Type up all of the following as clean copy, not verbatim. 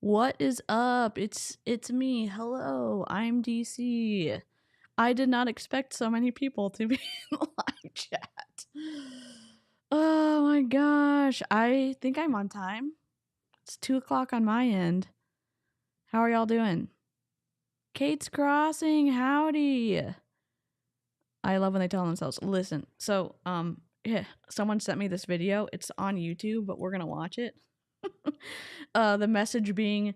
What is up? It's me. Hello, I'm DC. I did not expect so many people to be in the live chat. Oh my gosh. I think I'm on time. It's 2 o'clock on my end. How are y'all doing? Kate's Crossing, howdy. I love when they tell themselves, listen. So, yeah, someone sent me this video. It's on YouTube, but we're gonna watch it. The message being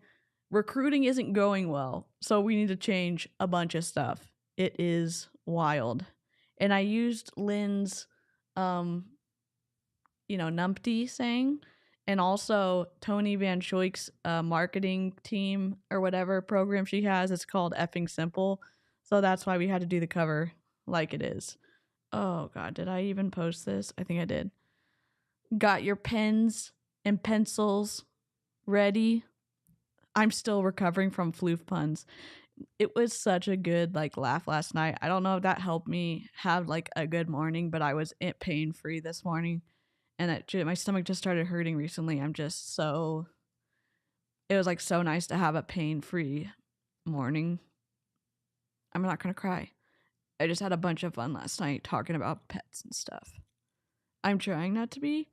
recruiting isn't going well, so we need to change a bunch of stuff. It is wild. And I used Lynn's numpty saying, and also Toni Vanschoyk's marketing team or whatever program she has. It's called Effing Simple. So that's why we had to do the cover like it is. Oh god, did I even post this? I think I did. Got your pens and pencils ready. I'm still recovering from floof puns. It was such a good laugh last night. I don't know if that helped me have a good morning, but I was pain free this morning, and my stomach just started hurting recently. I'm just so. It was so nice to have a pain free morning. I'm not gonna cry. I just had a bunch of fun last night talking about pets and stuff. I'm trying not to be.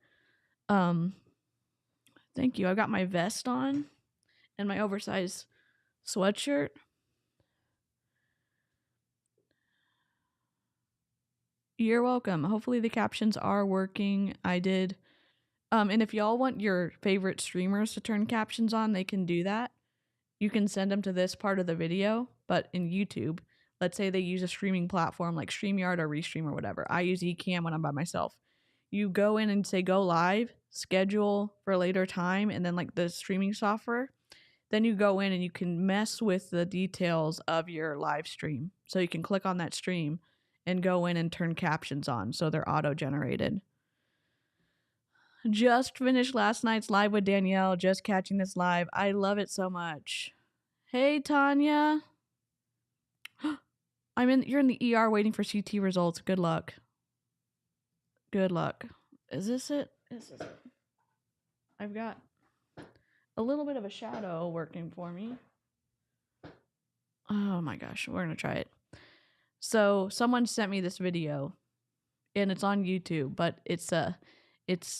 Thank you. I got my vest on and my oversized sweatshirt. You're welcome. Hopefully the captions are working. I did. And if y'all want your favorite streamers to turn captions on, they can do that. You can send them to this part of the video, but in YouTube, let's say they use a streaming platform like StreamYard or Restream or whatever. I use Ecamm when I'm by myself. You go in and say go live, schedule for a later time, and then the streaming software. Then you go in and you can mess with the details of your live stream. So you can click on that stream and go in and turn captions on so they're auto-generated. Just finished last night's live with Danielle, just catching this live. I love it so much. Hey, Tanya. You're in the ER waiting for CT results. Good luck. Good luck. Is this it? This is it. I've got a little bit of a shadow working for me. Oh my gosh, we're gonna try it. So someone sent me this video, and it's on YouTube, but it's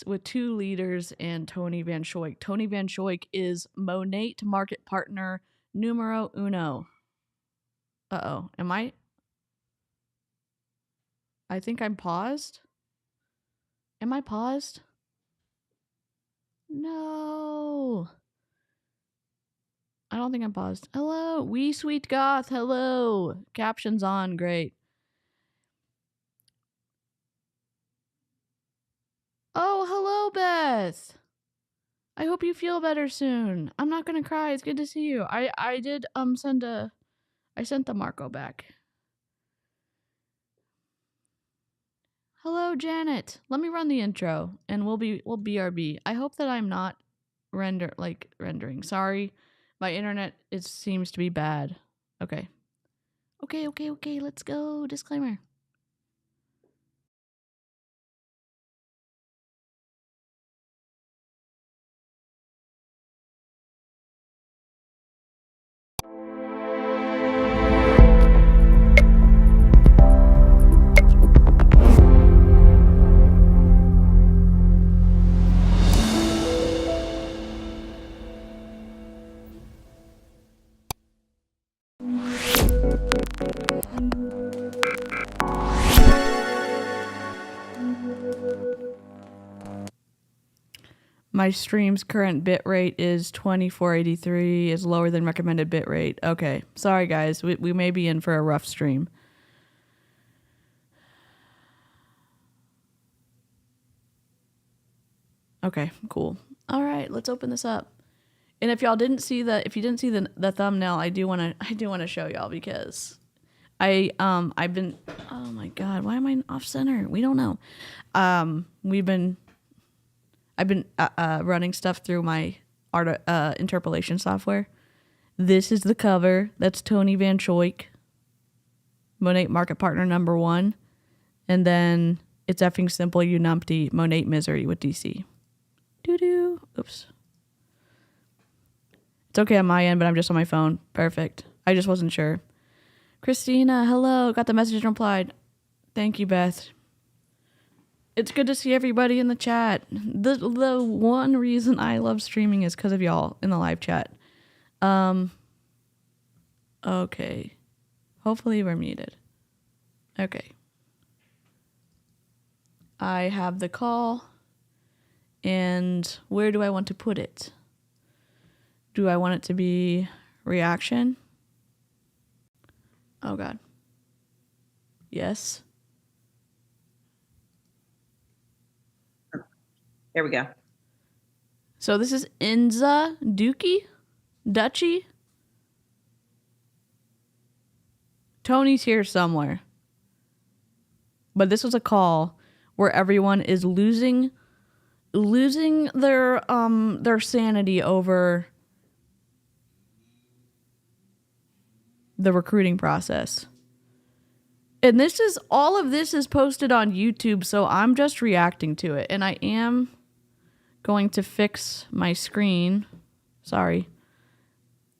with two leaders and Toni Vanschoyk. Toni Vanschoyk is MONAT market partner numero uno. Uh-oh, I think I'm paused. Am I paused? No. I don't think I'm paused. Hello, wee sweet goth. Hello. Captions on. Great. Oh, hello, Beth. I hope you feel better soon. I'm not gonna cry. It's good to see you. I did sent the Marco back. Hello, Janet. Let me run the intro, and we'll BRB. I hope that I'm not rendering. Sorry, my internet seems to be bad. Okay. Let's go. Disclaimer. My stream's current bitrate is 2483, is lower than recommended bitrate. Okay, sorry guys, we may be in for a rough stream. Okay, cool. All right, let's open this up. And if you didn't see the thumbnail, I do want to show y'all because I've been, oh my god, why am I off center? We don't know. I've been running stuff through my art interpolation software. This is the cover. That's Toni Vanschoyk, MONAT market partner number 1. And then it's Effing Simple, you numpty, MONAT misery with DC. Doo-doo. Oops. It's okay on my end, but I'm just on my phone. Perfect. I just wasn't sure. Christina, hello. Got the message and replied. Thank you, Beth. It's good to see everybody in the chat. The one reason I love streaming is because of y'all in the live chat. Okay. Hopefully we're muted. Okay. I have the call. And where do I want to put it? Do I want it to be reaction? Oh, God. Yes. There we go. So this is Inza, Duchi. Tony's here somewhere. But this was a call where everyone is losing their sanity over the recruiting process. And all of this is posted on YouTube, so I'm just reacting to it. And I am going to fix my screen. Sorry.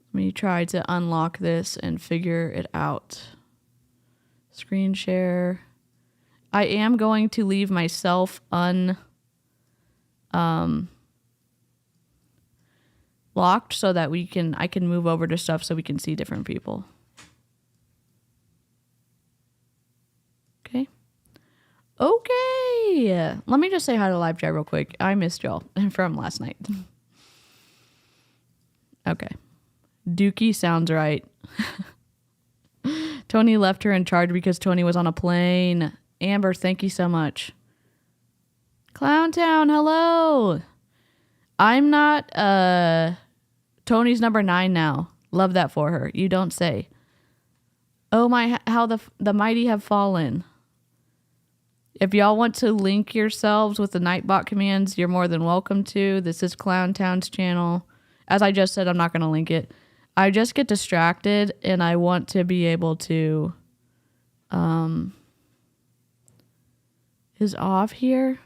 Let me try to unlock this and figure it out. Screen share. I am going to leave myself locked so that I can move over to stuff so we can see different people. Okay. Let me just say hi to live chat real quick. I missed y'all from last night. Okay. Dookie sounds right. Tony left her in charge because Tony was on a plane. Amber, thank you so much. Clowntown, hello. I'm not Tony's number 9 now. Love that for her. You don't say. Oh my, how the mighty have fallen. If y'all want to link yourselves with the Nightbot commands, you're more than welcome to. This is Clowntown's channel. As I just said, I'm not going to link it. I just get distracted, and I want to be able to... Is Ov here?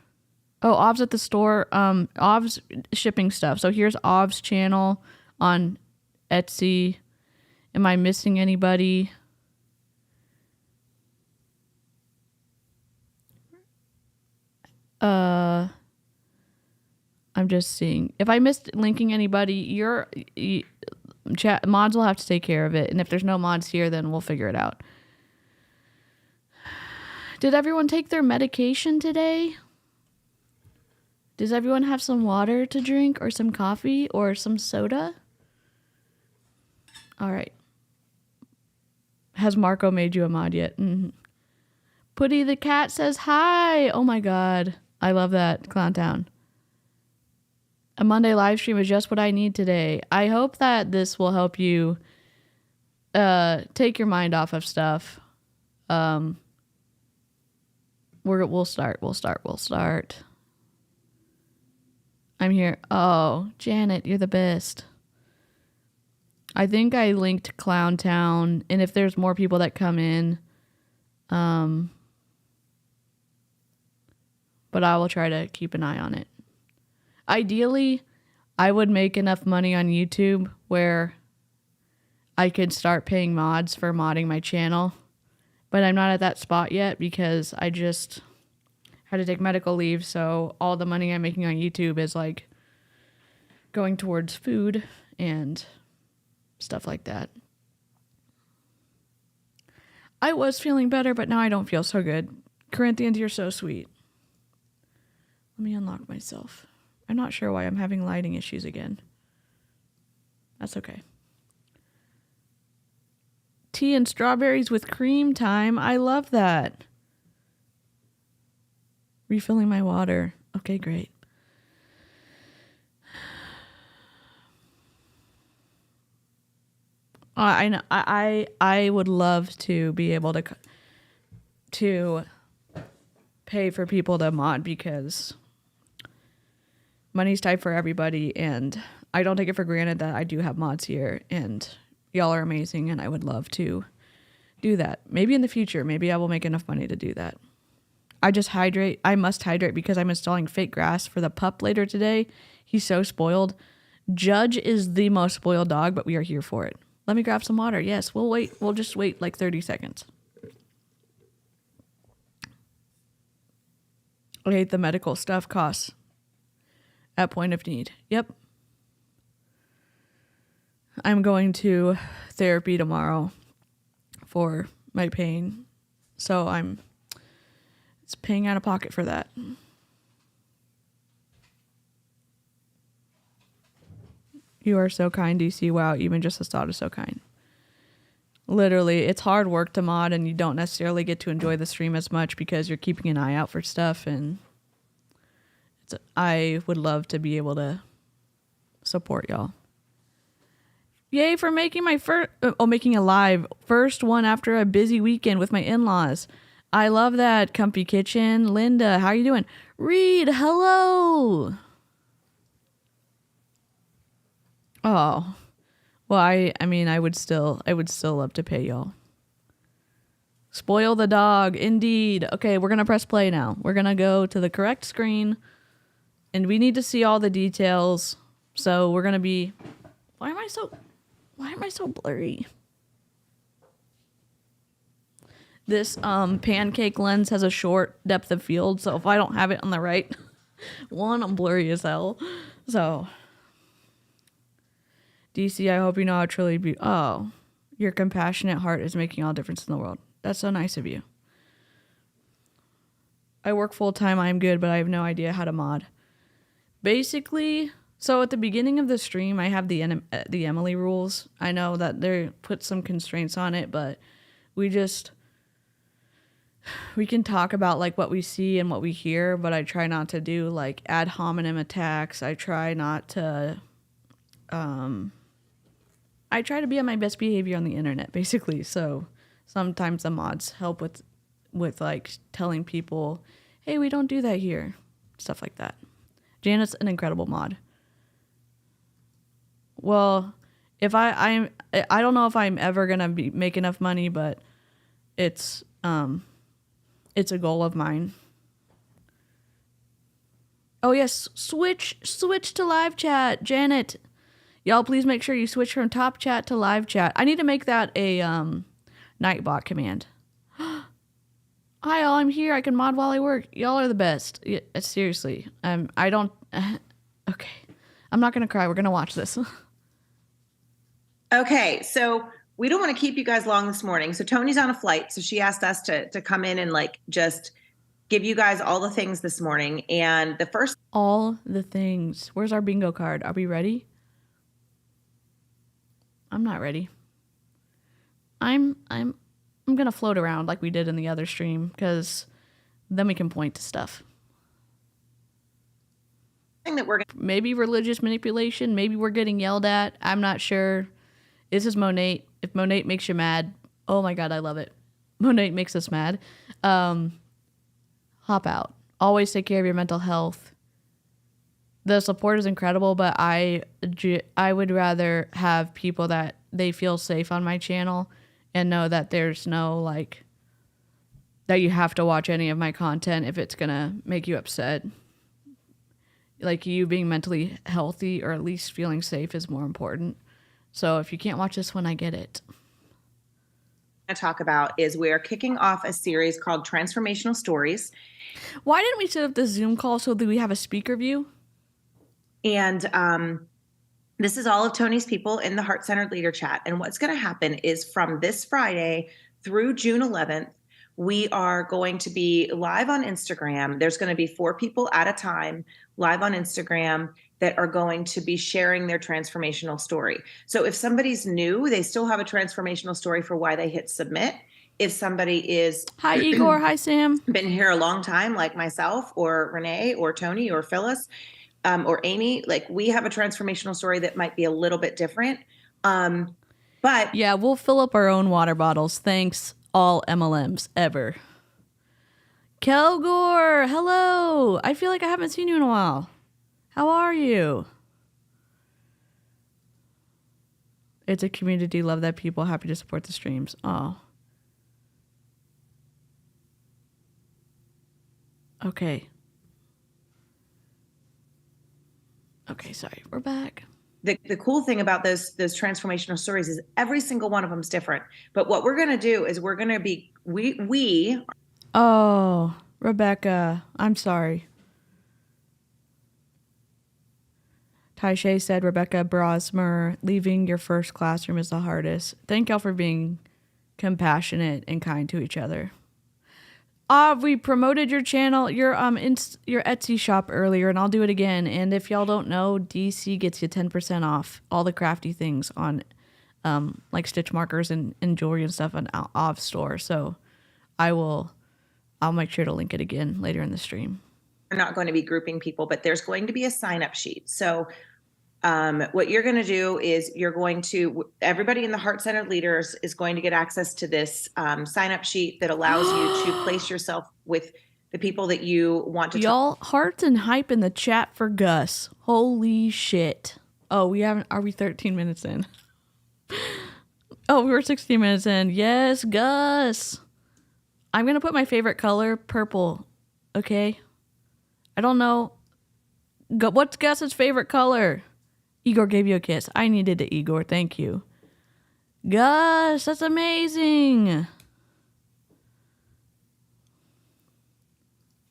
Oh, Ov's at the store. Ov's shipping stuff. So here's Ov's channel on Etsy. Am I missing anybody? I'm just seeing. If I missed linking anybody, chat mods will have to take care of it. And if there's no mods here, then we'll figure it out. Did everyone take their medication today? Does everyone have some water to drink or some coffee or some soda? All right. Has Marco made you a mod yet? Mm-hmm. Putty the cat says hi. Oh my God. I love that. Clowntown. A Monday live stream is just what I need today. I hope that this will help you take your mind off of stuff. We'll start. I'm here. Oh, Janet, you're the best. I think I linked Clowntown, and if there's more people that come in, but I will try to keep an eye on it. Ideally, I would make enough money on YouTube where I could start paying mods for modding my channel, but I'm not at that spot yet because I just had to take medical leave, so all the money I'm making on YouTube is like going towards food and stuff like that. I was feeling better, but now I don't feel so good. Corinthians, you're so sweet. Let me unlock myself. I'm not sure why I'm having lighting issues again. That's okay. Tea and strawberries with cream time. I love that. Refilling my water. Okay, great. I know. I would love to be able to pay for people to mod because money's tight for everybody, and I don't take it for granted that I do have mods here, and y'all are amazing, and I would love to do that. Maybe in the future, maybe I will make enough money to do that. I must hydrate because I'm installing fake grass for the pup later today. He's so spoiled. Judge is the most spoiled dog, but we are here for it. Let me grab some water. Yes, we'll wait. We'll just wait like 30 seconds. I hate the medical stuff costs at point of need. Yep. I'm going to therapy tomorrow for my pain. So it's paying out of pocket for that. You are so kind, DC. Wow, even just the thought is so kind. Literally, it's hard work to mod, and you don't necessarily get to enjoy the stream as much because you're keeping an eye out for stuff, and I would love to be able to support y'all. Yay for making my making a live first one after a busy weekend with my in-laws. I love that. Comfy Kitchen. Linda, how are you doing? Reed, hello. Oh, well, I mean, I would still love to pay y'all. Spoil the dog, indeed. Okay, we're gonna press play now. We're gonna go to the correct screen, and we need to see all the details. So we're gonna be. Why am I so blurry? This pancake lens has a short depth of field, so if I don't have it on the right one, I'm blurry as hell. So. DC, I hope you know how truly be. Oh, your compassionate heart is making all difference in the world. That's so nice of you. I work full time. I'm good, but I have no idea how to mod. Basically, so at the beginning of the stream, I have the Emily rules. I know that they put some constraints on it, but we can talk about like what we see and what we hear, but I try not to do like ad hominem attacks. I try not to. I try to be on my best behavior on the internet, basically. So sometimes the mods help with like telling people, hey, we don't do that here. Stuff like that. Janet's an incredible mod. Well, if I don't know if I'm ever gonna make enough money, but it's a goal of mine. Oh yes, switch to live chat, Janet. Y'all, please make sure you switch from top chat to live chat. I need to make that a Nightbot command. Hi, all. I'm here. I can mod while I work. Y'all are the best. Yeah, seriously. I don't. Okay. I'm not gonna cry. We're gonna watch this. Okay, so we don't want to keep you guys long this morning. So Toni's on a flight, so she asked us to come in and like just give you guys all the things this morning. And the first all the things. Where's our bingo card? Are we ready? I'm not ready. I'm gonna float around like we did in the other stream, because then we can point to stuff. That we're maybe religious manipulation. Maybe we're getting yelled at. I'm not sure. This is MONAT. If MONAT makes you mad, oh my god, I love it. MONAT makes us mad. Hop out. Always take care of your mental health. The support is incredible, but I would rather have people that they feel safe on my channel and know that there's no like that you have to watch any of my content if it's gonna make you upset. Like, you being mentally healthy or at least feeling safe is more important. So if you can't watch this one, I get it. To talk about is we're kicking off a series called Transformational Stories. Why didn't we set up the Zoom call so that we have a speaker view? And this is all of Toni's people in the Heart Centered Leader Chat. And what's going to happen is from this Friday through June 11th, we are going to be live on Instagram. There's going to be 4 people at a time live on Instagram that are going to be sharing their transformational story. So if somebody's new, they still have a transformational story for why they hit submit. If somebody is hi Igor, hi Sam, been here a long time like myself or Renee or Toni or Phyllis or Amy, like, we have a transformational story that might be a little bit different. But yeah, we'll fill up our own water bottles. Thanks, all MLMs ever. Kelgore, hello. I feel like I haven't seen you in a while. How are you? It's a community. Love that people. Happy to support the streams. Oh. Okay. Okay, sorry. We're back. the cool thing about those transformational stories is every single one of them is different. But what we're going to do is we're going to be we Oh, Rebecca, I'm sorry. Taishay said, Rebecca Brosmer, leaving your first classroom is the hardest. Thank y'all for being compassionate and kind to each other. We promoted your channel, your your Etsy shop earlier, and I'll do it again. And if y'all don't know, DC gets you 10% off all the crafty things on, like stitch markers and jewelry and stuff on off store. So, I'll make sure to link it again later in the stream. We're not going to be grouping people, but there's going to be a sign up sheet. So what you're going to do is everybody in the Heart Centered Leaders is going to get access to this sign up sheet that allows you to place yourself with the people that you want to Y'all, hearts and hype in the chat for Gus. Holy shit. Oh, are we 13 minutes in? Oh, we were 16 minutes in. Yes, Gus. I'm going to put my favorite color, purple. Okay? I don't know. What's Gus's favorite color? Igor gave you a kiss. I needed it, Igor. Thank you. Gus, that's amazing.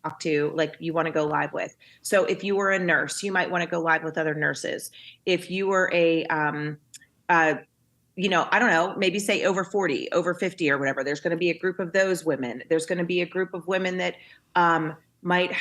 Talk to, like you want to go live with. So if you were a nurse, you might want to go live with other nurses. If you were a I don't know, maybe say over 40, over 50 or whatever, there's going to be a group of those women. There's going to be a group of women that might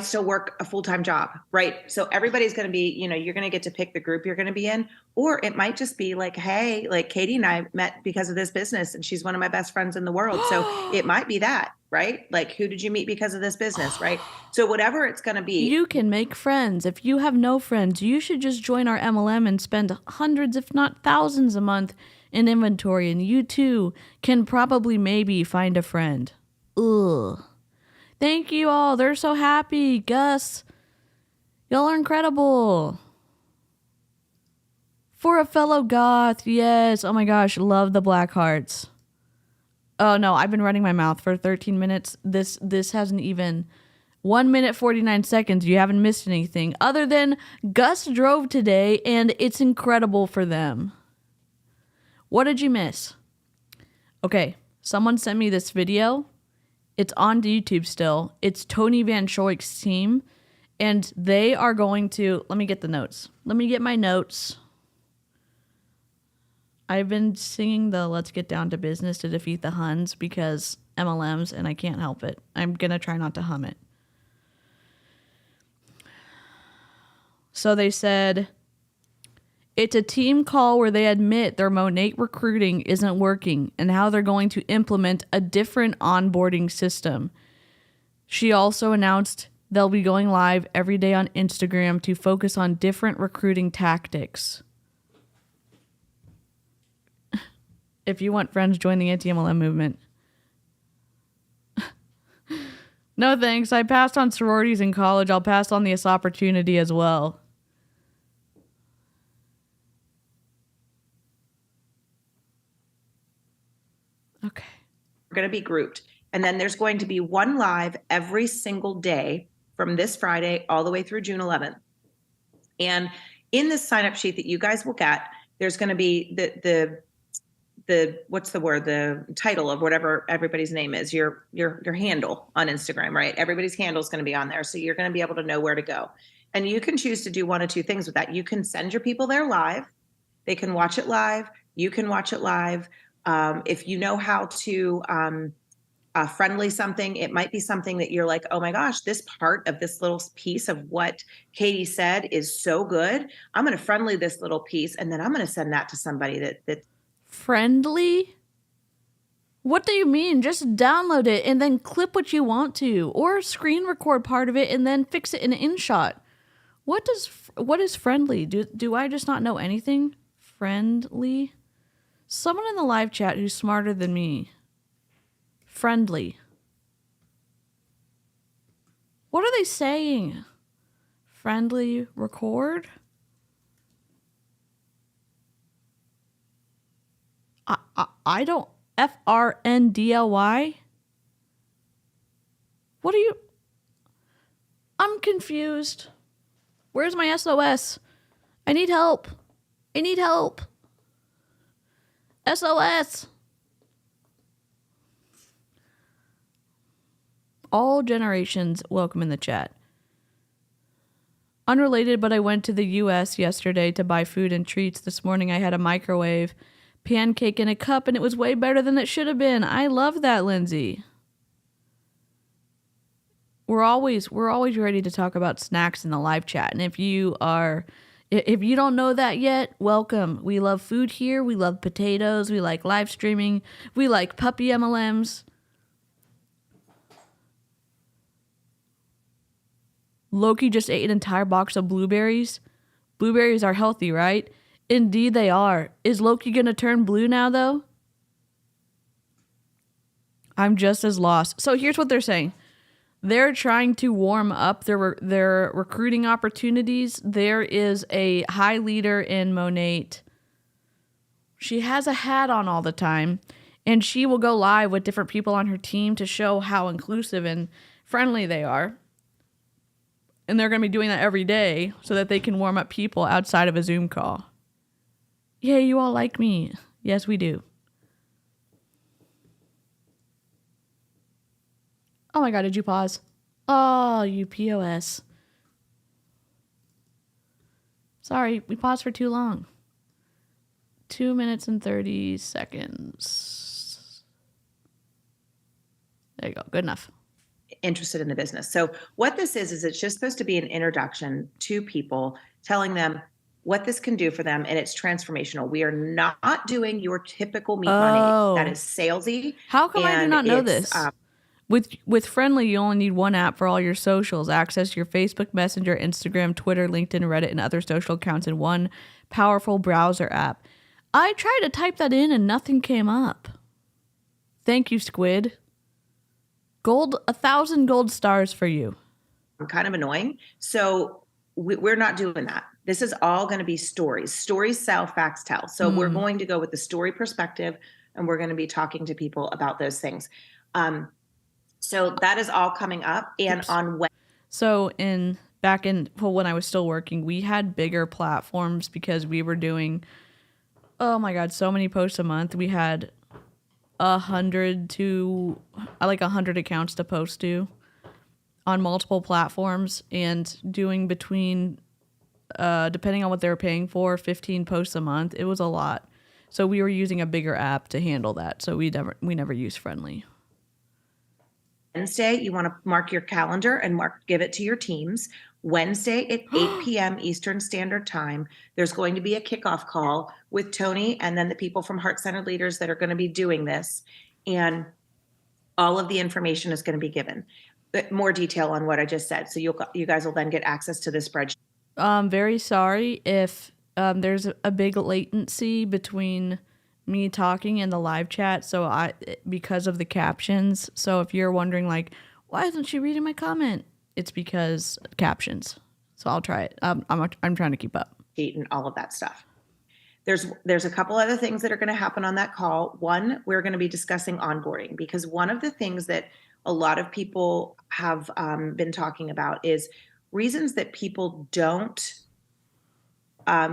still work a full-time job, right? So everybody's going to be, you're going to get to pick the group you're going to be in, or it might just be like, hey, like Katie and I met because of this business and she's one of my best friends in the world. So it might be that, right? Like, who did you meet because of this business, right? So whatever it's going to be. You can make friends. If you have no friends, you should just join our MLM and spend hundreds, if not thousands a month in inventory, and you too can probably maybe find a friend. Ugh. Thank you all. They're so happy. Gus, y'all are incredible. For a fellow goth, yes. Oh my gosh, love the black hearts. Oh no, I've been running my mouth for 13 minutes. This hasn't even 1 minute 49 seconds. You haven't missed anything other than Gus drove today and it's incredible for them. What did you miss? Okay, someone sent me this video. It's on YouTube still. It's Toni Vanschoyk's team, and they are going to... Let me get the notes. Let me get my notes. I've been singing the Let's Get Down to Business to Defeat the Huns because MLMs, and I can't help it. I'm going to try not to hum it. So they said... It's a team call where they admit their MONAT recruiting isn't working and how they're going to implement a different onboarding system. She also announced they'll be going live every day on Instagram to focus on different recruiting tactics. If you want friends, join the anti-MLM movement. No thanks. I passed on sororities in college. I'll pass on this opportunity as well. Okay. We're going to be grouped. And then there's going to be one live every single day from this Friday all the way through June 11th. And in this sign up sheet that you guys will get, there's going to be the what's the word? The title of whatever everybody's name is, your handle on Instagram, right? Everybody's handle is going to be on there. So you're going to be able to know where to go. And you can choose to do one of two things with that. You can send your people there live. They can watch it live. You can watch it live. If you know how to friendly something, it might be something that you're like, oh my gosh, this part of this little piece of what Katie said is so good. I'm going to friendly this little piece, and then I'm going to send that to somebody that friendly. What do you mean? Just download it and then clip what you want to, or screen record part of it and then fix it in InShot. What is friendly? Do I just not know anything? Friendly? Someone in the live chat who's smarter than me. Friendly. What are they saying? Friendly record? I don't... FRNDLY? What are you... I'm confused. Where's my SOS? I need help. I need help. SOS. All generations welcome in the chat. Unrelated, but I went to the U.S. yesterday to buy food and treats. This morning I had a microwave pancake in a cup, and it was way better than it should have been. I love that, Lindsay. We're always ready to talk about snacks in the live chat. And if you don't know that yet, welcome. We love food here. We love potatoes. We like live streaming. We like puppy MLMs. Loki just ate an entire box of blueberries. Blueberries are healthy, right? Indeed they are. Is Loki going to turn blue now, though? I'm just as lost. So here's what they're saying. They're trying to warm up their recruiting opportunities. There is a high leader in MONAT. She has a hat on all the time, and she will go live with different people on her team to show how inclusive and friendly they are. And they're going to be doing that every day so that they can warm up people outside of a Zoom call. Yeah, you all like me. Yes, we do. Oh my God, did you pause? Oh, you POS. Sorry, we paused for too long. 2 minutes and 30 seconds. There you go. Good enough. Interested in the business. So what this is it's just supposed to be an introduction to people, telling them what this can do for them, and it's transformational. We are not doing your typical meet money that is salesy. How come I do not know this? With Friendly, you only need one app for all your socials. Access your Facebook Messenger, Instagram, Twitter, LinkedIn, Reddit, and other social accounts in one powerful browser app. I tried to type that in and nothing came up. Thank you, Squid. 1,000 gold stars for you. Kind of annoying. So we're not doing that. This is all going to be stories. Stories sell, facts tell. So we're going to go with the story perspective, and we're going to be talking to people about those things. So that is all coming up. And on Wednesday. So when I was still working, we had bigger platforms because we were doing, oh my God, so many posts a month. We had 100 accounts to post to on multiple platforms, and doing between, depending on what they were paying for, 15 posts a month. It was a lot. So we were using a bigger app to handle that. So we never used Friendly. Wednesday, you want to mark your calendar and give it to your teams. Wednesday at 8 p.m. Eastern Standard Time, there's going to be a kickoff call with Toni and then the people from Heart-Centered Leaders that are going to be doing this. And all of the information is going to be given. But more detail on what I just said. So you guys will then get access to this spreadsheet. Very sorry if there's a big latency between me talking and the live chat, because of the captions. So if you're wondering, like, why isn't she reading my comment? It's because captions. So I'll try it. I'm trying to keep up. And all of that stuff. There's a couple other things that are going to happen on that call. One, we're going to be discussing onboarding, because one of the things that a lot of people have been talking about is reasons that people don't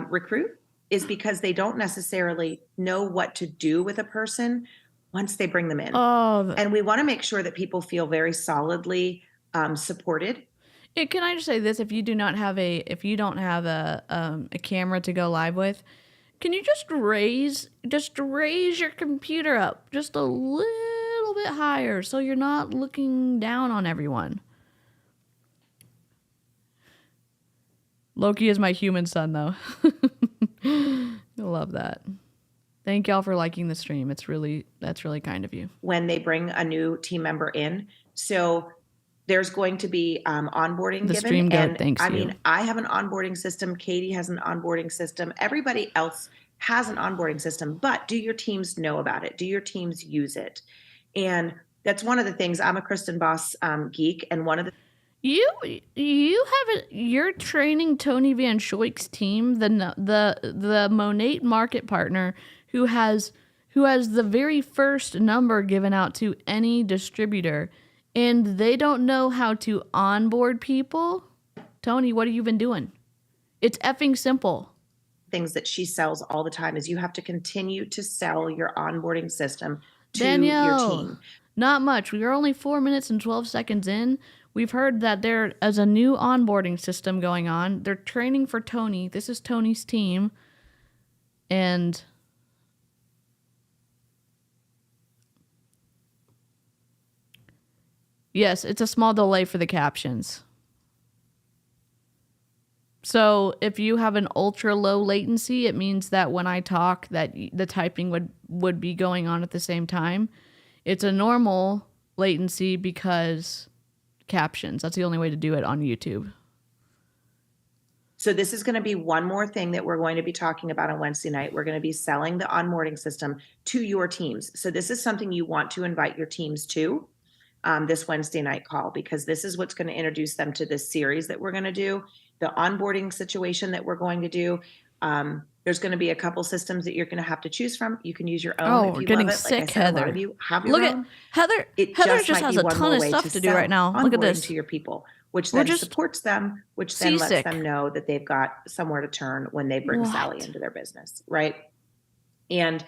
recruit is because they don't necessarily know what to do with a person once they bring them in. And we want to make sure that people feel very solidly supported. Can I just say this? If you don't have a camera to go live with, can you just raise your computer up just a little bit higher so you're not looking down on everyone? Loki is my human son, though. I love that. Thank y'all for liking the stream. That's really kind of you. When they bring a new team member in, so there's going to be onboarding the given. Stream goat, thanks I mean, I have an onboarding system. Katie has an onboarding system. Everybody else has an onboarding system. But do your teams know about it? Do your teams use it? And that's one of the things. I'm a Kristen Boss geek, and one of the you're training Toni Vanschoyk's team, the MONAT market partner who has the very first number given out to any distributor, and they don't know how to onboard people. Toni, what have you been doing? It's effing simple. things that she sells all the time is you have to continue to sell your onboarding system to your Danielle, team. not much. We are only 4 minutes and 12 seconds in. We've heard that there is a new onboarding system going on. They're training for Toni. This is Toni's team. And yes, it's a small delay for the captions. So if you have an ultra low latency, it means that when I talk, that the typing would be going on at the same time. It's a normal latency because captions. That's the only way to do it on YouTube. So this is going to be one more thing that we're going to be talking about on Wednesday night. We're going to be selling the onboarding system to your teams. So this is something you want to invite your teams to this Wednesday night call, because this is what's going to introduce them to this series that we're going to do, the onboarding situation that we're going to do. There's going to be a couple systems that you're going to have to choose from. You can use your own if you getting love it. sick, like I said, Heather. A lot of you have your own. Heather. Heather just has a ton of stuff to do right now. Look at this. To your people, which then supports them, which then lets them know that they've got somewhere to turn when they bring Sally into their business, right? And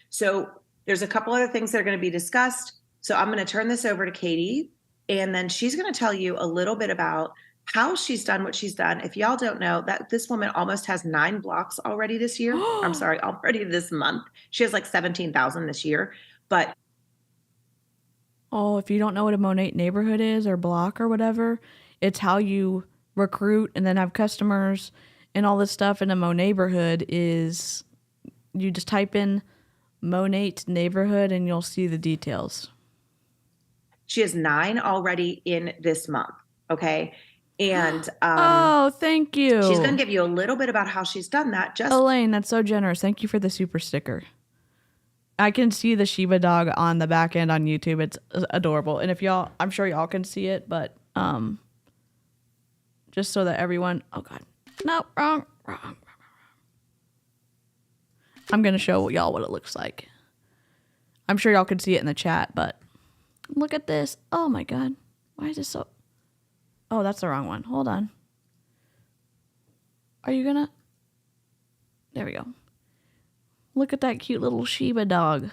so there's a couple other things that are going to be discussed. So I'm going to turn this over to Katie, and then she's going to tell you a little bit about how she's done what she's done. If y'all don't know, that this woman almost has 9 blocks already this year. I'm sorry, already this month. She has like 17,000 this year. But if you don't know what a MONAT neighborhood is or block or whatever, it's how you recruit and then have customers and all this stuff. And a MO neighborhood is you just type in MONAT neighborhood and you'll see the details. She has 9 already in this month. Okay. And thank you. She's going to give you a little bit about how she's done that. Elaine, that's so generous. Thank you for the super sticker. I can see the Shiba dog on the back end on YouTube. It's adorable. And if y'all, I'm sure y'all can see it, but just so that everyone, oh God, no, wrong. I'm going to show y'all what it looks like. I'm sure y'all can see it in the chat, but look at this. Oh my God. Why is this so... Oh, that's the wrong one. Hold on. Are you gonna... There we go. Look at that cute little Shiba dog.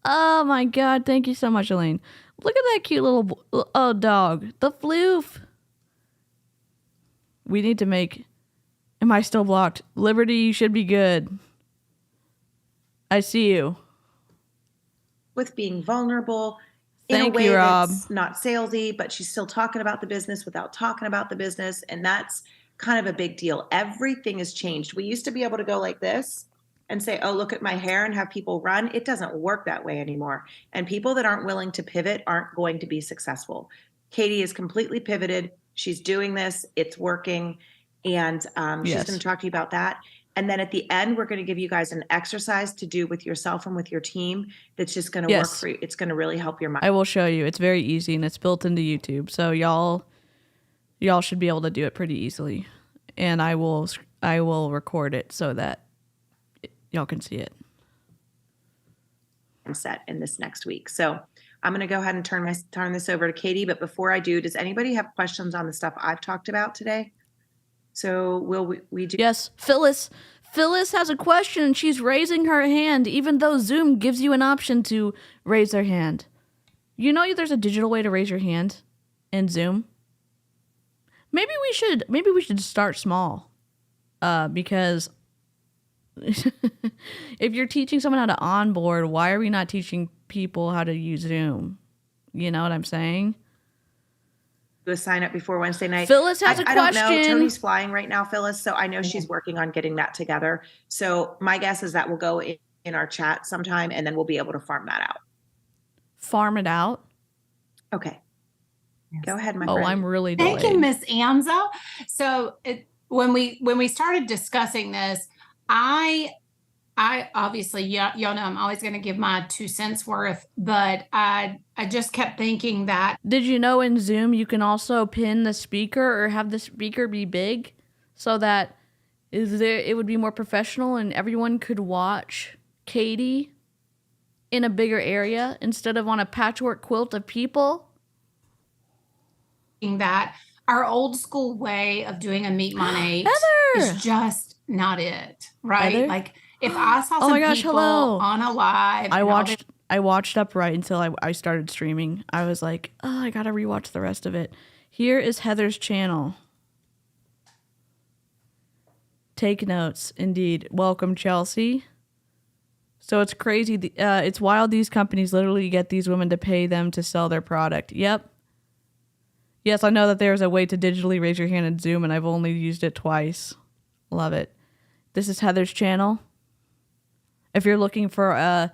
Oh my God. Thank you so much, Elaine. Look at that cute little dog. The floof. We need to make... Am I still blocked? Liberty, you should be good. I see you. With being vulnerable... Thank you, Rob. That's not salesy, but she's still talking about the business without talking about the business. And that's kind of a big deal. Everything has changed. We used to be able to go like this and say, oh, look at my hair and have people run. It doesn't work that way anymore. And people that aren't willing to pivot aren't going to be successful. Katie is completely pivoted. She's doing this. It's working. And she's going to talk to you about that. And then at the end, we're going to give you guys an exercise to do with yourself and with your team that's just going to work for you. It's going to really help your mind. I will show you. It's very easy and it's built into YouTube. So y'all should be able to do it pretty easily. And I will record it so that y'all can see it. Set in this next week. So I'm going to go ahead and turn this over to Katie. But before I do, does anybody have questions on the stuff I've talked about today? So will we do? Yes, Phyllis has a question. She's raising her hand, even though Zoom gives you an option to raise their hand. You know, there's a digital way to raise your hand in Zoom. Maybe we should start small, because if you're teaching someone how to onboard, why are we not teaching people how to use Zoom? You know what I'm saying? Do a sign up before Wednesday night. Phyllis has a question. I don't know. Toni's flying right now, Phyllis. So I know she's working on getting that together. So my guess is that will go in our chat sometime, and then we'll be able to farm that out. Farm it out? Okay. Yes. Go ahead, my friend. Oh, I'm really delayed. Thank you, Miss Inza. So when we started discussing this, I obviously, y'all know I'm always going to give my 2 cents worth, but I just kept thinking that. Did you know in Zoom you can also pin the speaker or have the speaker be big so that it would be more professional and everyone could watch Katie in a bigger area instead of on a patchwork quilt of people? That our old school way of doing a Meet MONAT is just not it, right? Heather? Like if I saw Oh some my gosh, people hello. on a live, I and all watched up right until I started streaming. I was like, oh, I gotta rewatch the rest of it. Here is Heather's channel. Take notes, indeed. Welcome, Chelsea. So it's crazy. It's wild. These companies literally get these women to pay them to sell their product. Yep. Yes, I know that there's a way to digitally raise your hand in Zoom, and I've only used it twice. Love it. This is Heather's channel. If you're looking for a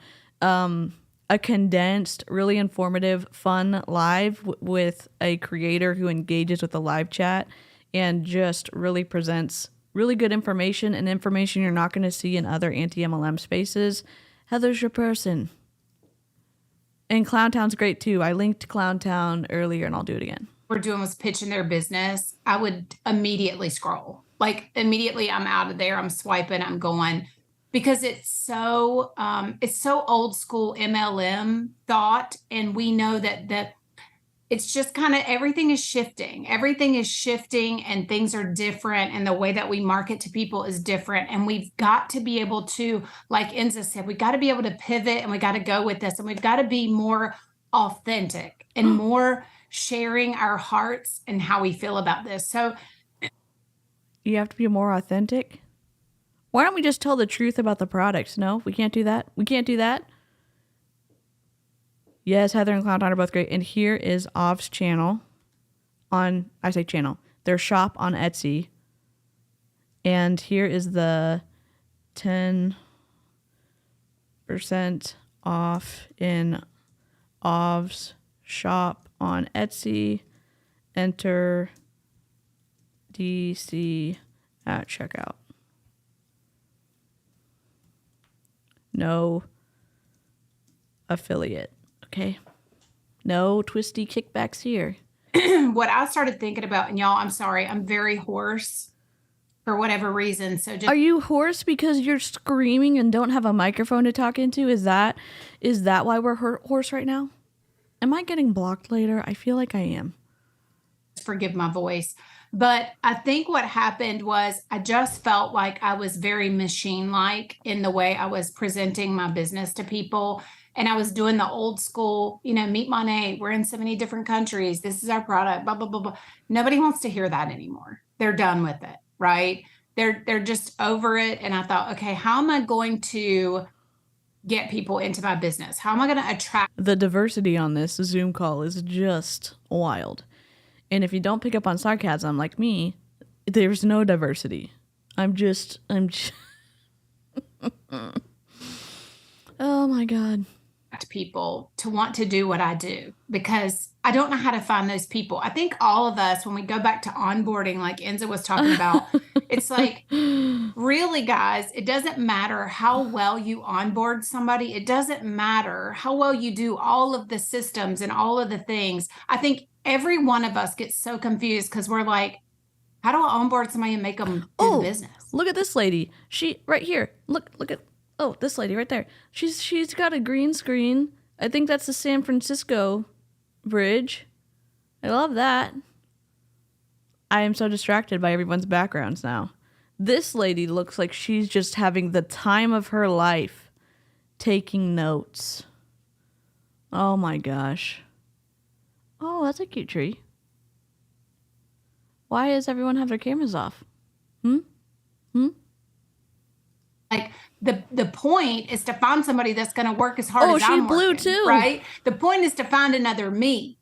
condensed, really informative, fun live with a creator who engages with the live chat and just really presents really good information and information you're not going to see in other anti-MLM spaces, Heather's your person. And Clowntown's great too. I linked Clowntown earlier and I'll do it again. we're doing was pitching their business, I would immediately scroll. Like immediately I'm out of there. I'm swiping, I'm going, because it's so old school MLM thought. And we know that it's just kind of everything is shifting and things are different. And the way that we market to people is different. And we've got to be able to, like Inza said, we got to be able to pivot and we got to go with this. And we've got to be more authentic and more sharing our hearts and how we feel about this. So you have to be more authentic. Why don't we just tell the truth about the products? No, we can't do that. We can't do that. Yes, Heather and Clowntown are both great. And here is Ov's channel their shop on Etsy. And here is the 10% off in Ov's shop on Etsy. Enter DC at checkout. No affiliate. Okay. No twisty kickbacks here. what I started thinking about, and y'all, I'm sorry, I'm very hoarse for whatever reason. So just Are you hoarse because you're screaming and don't have a microphone to talk into? Is that why we're hoarse right now? Am I getting blocked later? I feel like I am. forgive my voice. But I think what happened was I just felt like I was very machine-like in the way I was presenting my business to people. And I was doing the old school, meet MONAT. We're in so many different countries. This is our product, blah, blah, blah, blah. Nobody wants to hear that anymore. They're done with it, right? They're just over it. And I thought, okay, how am I going to get people into my business? How am I going to attract? The diversity on this Zoom call is just wild. And if you don't pick up on sarcasm like me, there's no diversity. I'm just oh my God. People to want to do what I do, because I don't know how to find those people. I think all of us, when we go back to onboarding, like Inza was talking about, it's like, really, guys, it doesn't matter how well you onboard somebody. It doesn't matter how well you do all of the systems and all of the things. I think every one of us gets so confused because we're like, how do I onboard somebody and make them do the business? Look at this lady. She right here. Look at this lady right there. She's got a green screen. I think that's the San Francisco bridge. I love that. I am so distracted by everyone's backgrounds now. This lady looks like she's just having the time of her life taking notes. Oh my gosh. Oh, that's a cute tree. Why does everyone have their cameras off? Like the point is to find somebody that's going to work as hard as I'm she's blue working, too. right? The point is to find another me.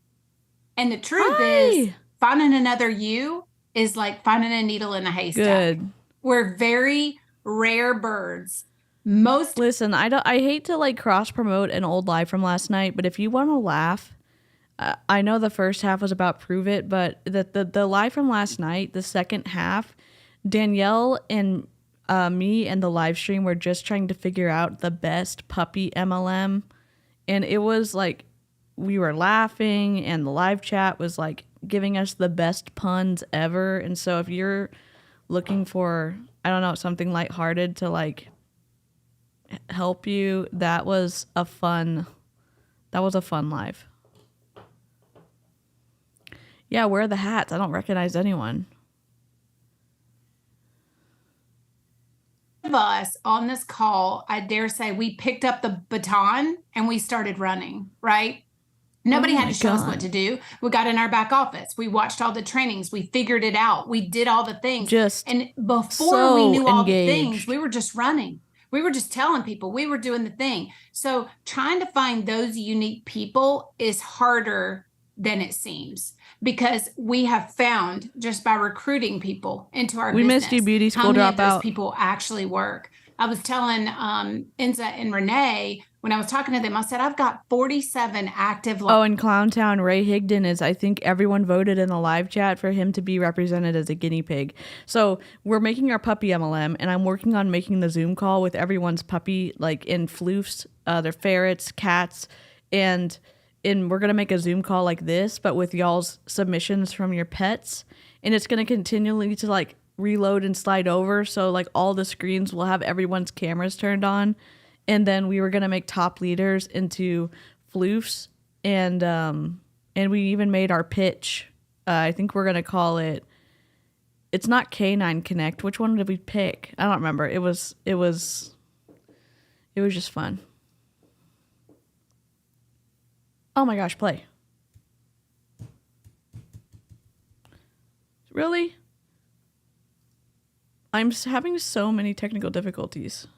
And the truth is, finding another you is like finding a needle in a haystack. Good. We're very rare birds. Listen, I hate to like cross promote an old live from last night, but if you want to laugh, I know the first half was about prove it, but the live from last night, the second half, Danielle and me and the live stream were just trying to figure out the best puppy MLM, and it was like we were laughing, and the live chat was like giving us the best puns ever. And so if you're looking for, I don't know, something lighthearted to like help you, that was a fun live. Yeah, wear the hats. I don't recognize anyone. of us on this call, I dare say, we picked up the baton and we started running, right? Nobody had to show us what to do. We got in our back office. We watched all the trainings. We figured it out. We did all the things. And before we knew all the things, we were just running. We were just telling people. We were doing the thing. So trying to find those unique people is harder than it seems, because we have found, just by recruiting people into our business, missed you, beauty school how many dropout. of those people actually work. I was telling Inza and Renee, when I was talking to them, I said, I've got 47 active. Oh, in Clowntown, Ray Higdon is, I think everyone voted in the live chat for him to be represented as a guinea pig. So we're making our puppy MLM, and I'm working on making the Zoom call with everyone's puppy, like in floofs, their ferrets, cats, and we're going to make a Zoom call like this, but with y'all's submissions from your pets. And it's going to continually to like reload and slide over. So like all the screens will have everyone's cameras turned on. And then we were going to make top leaders into floofs. And we even made our pitch. I think we're going to call it, it's not Canine Connect. Which one did we pick? I don't remember. It was just fun. Oh my gosh, play. Really? I'm having so many technical difficulties.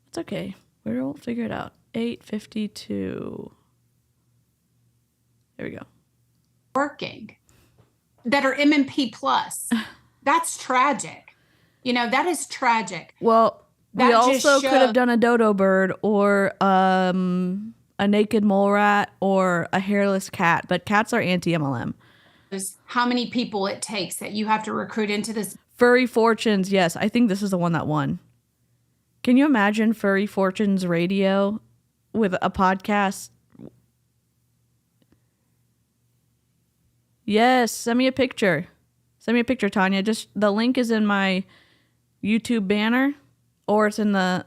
It's okay. We'll figure it out. 8:52. There we go. Working that are MMP plus. That's tragic. You know, that is tragic. Well, that we also could have done a dodo bird or a naked mole rat or a hairless cat, but cats are anti-MLM. How many people it takes that you have to recruit into this. Furry Fortunes, yes. I think this is the one that won. Can you imagine Furry Fortunes radio with a podcast? Yes, send me a picture. Send me a picture, Tanya. Just the link is in my YouTube banner, or it's in the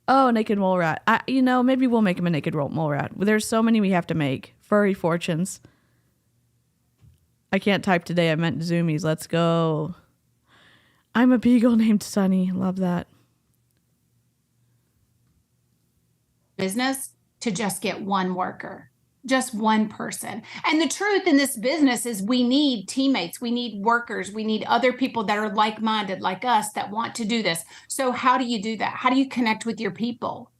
naked mole rat. Maybe we'll make him a naked mole rat. There's so many we have to make. Furry Fortunes. I can't type today. I meant zoomies. Let's go. I'm a beagle named Sunny. Love that. Business to just get one worker, just one person. And the truth in this business is we need teammates. We need workers. We need other people that are like-minded like us that want to do this. So how do you do that? How do you connect with your people?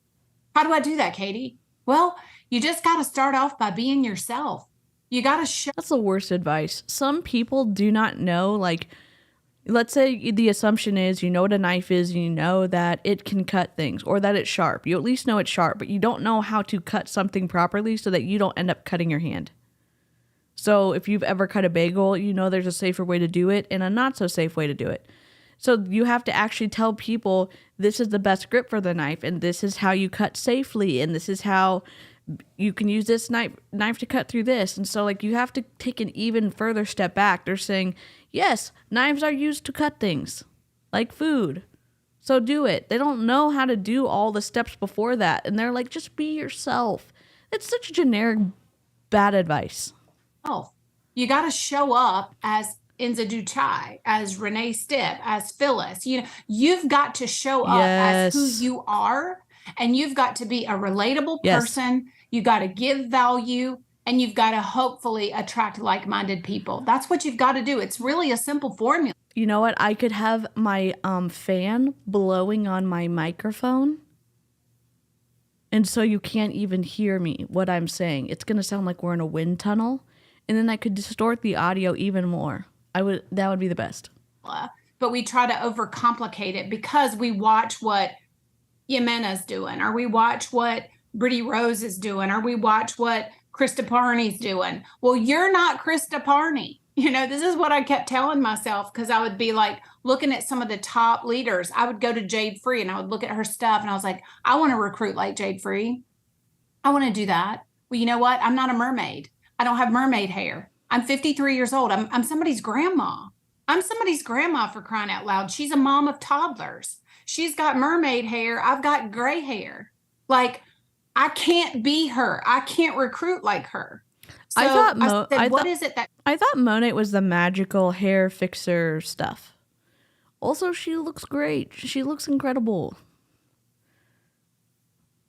How do I do that, Katie? Well, you just got to start off by being yourself. You got to show. That's the worst advice. Some people do not know, like, let's say the assumption is you know what a knife is, and you know that it can cut things or that it's sharp. You at least know it's sharp, but you don't know how to cut something properly so that you don't end up cutting your hand. So if you've ever cut a bagel, you know there's a safer way to do it and a not so safe way to do it. So you have to actually tell people this is the best grip for the knife, and this is how you cut safely, and this is how you can use this knife to cut through this. And so like you have to take an even further step back. They're saying, yes, knives are used to cut things like food. So do it. They don't know how to do all the steps before that. And they're like, just be yourself. It's such generic bad advice. Oh, you got to show up as Inza Duchi, as Renee Stipp, as Phyllis. You've got to show up as who you are, and you've got to be a relatable person. You got to give value, and you've got to hopefully attract like-minded people. That's what you've got to do. It's really a simple formula. You know what? I could have my fan blowing on my microphone, and so you can't even hear me, what I'm saying. It's going to sound like we're in a wind tunnel, and then I could distort the audio even more. That would be the best. But we try to overcomplicate it because we watch what Jimena's doing, or we watch what Brittany Rose is doing, or we watch what Krista Parney's doing. Well, you're not Krista Parney. This is what I kept telling myself, because I would be like looking at some of the top leaders. I would go to Jade Free and I would look at her stuff and I was like, I want to recruit like Jade Free. I want to do that. Well, you know what? I'm not a mermaid. I don't have mermaid hair. I'm 53 years old. I'm somebody's grandma. I'm somebody's grandma, for crying out loud. She's a mom of toddlers. She's got mermaid hair. I've got gray hair. Like, I can't be her. I can't recruit like her. So I thought MONAT was the magical hair fixer stuff. Also, she looks great. She looks incredible.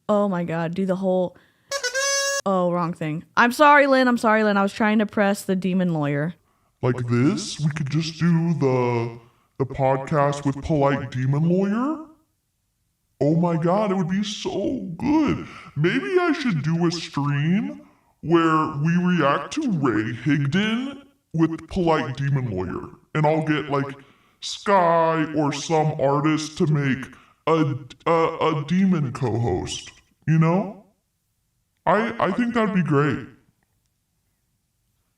Oh my God, do the whole... Oh, wrong thing. I'm sorry, Lynn. I was trying to press the demon lawyer. Like this? We could just do the podcast with polite demon lawyer? Oh my god, it would be so good. Maybe I should do a stream where we react to Ray Higdon with polite demon lawyer. And I'll get like Sky or some artist to make a demon co-host. You know? I think that'd be great.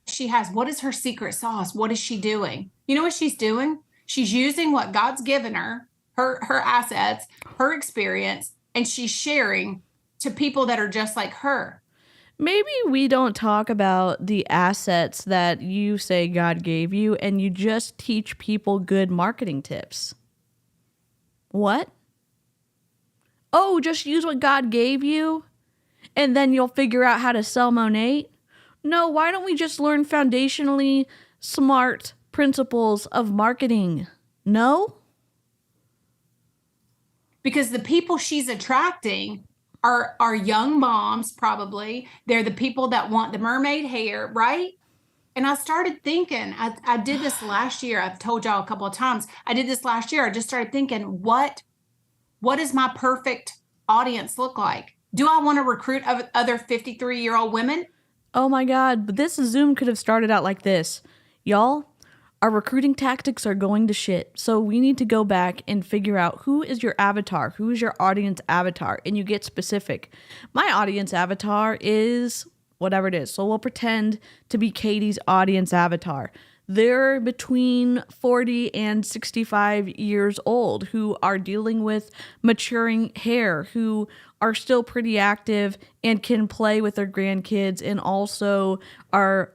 She has, what is her secret sauce? What is she doing? You know what she's doing? She's using what God's given her, her assets, her experience, and she's sharing to people that are just like her. Maybe we don't talk about the assets that you say God gave you and you just teach people good marketing tips. What? Oh, just use what God gave you and then you'll figure out how to sell MONAT? No, why don't we just learn foundationally smart principles of marketing? No? Because the people she's attracting are young moms, probably. They're the people that want the mermaid hair, right? And I started thinking, I did this last year. I've told y'all a couple of times. I did this last year. I just started thinking, what does my perfect audience look like? Do I want to recruit other 53-year-old women? Oh my God, but this Zoom could have started out like this. Y'all, our recruiting tactics are going to shit. So we need to go back and figure out who is your avatar, who is your audience avatar, and you get specific. My audience avatar is whatever it is. So we'll pretend to be Katie's audience avatar. They're between 40 and 65 years old who are dealing with maturing hair, who are still pretty active and can play with their grandkids and also are,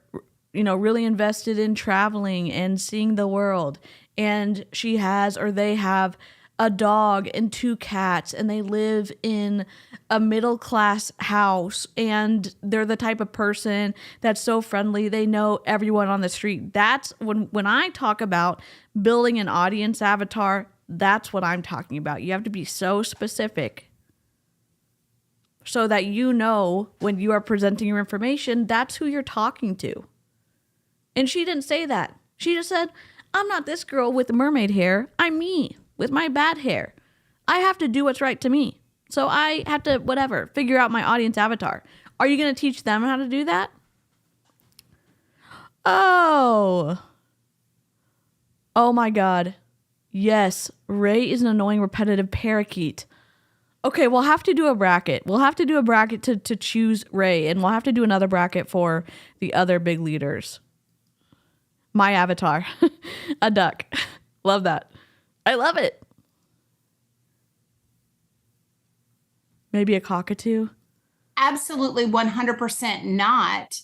really invested in traveling and seeing the world. And she has, or they have, a dog and 2 cats, and they live in a middle-class house, and they're the type of person that's so friendly, they know everyone on the street. That's when I talk about building an audience avatar, that's what I'm talking about. You have to be so specific so that you know when you are presenting your information, that's who you're talking to. And she didn't say that. She just said, I'm not this girl with mermaid hair. I'm me with my bad hair. I have to do what's right to me. So I have to, figure out my audience avatar. Are you going to teach them how to do that? Oh my God. Yes, Ray is an annoying, repetitive parakeet. Okay, we'll have to do a bracket. We'll have to do a bracket to choose Ray, and we'll have to do another bracket for the other big leaders. My avatar, a duck. Love that. I love it. Maybe a cockatoo? Absolutely 100% not.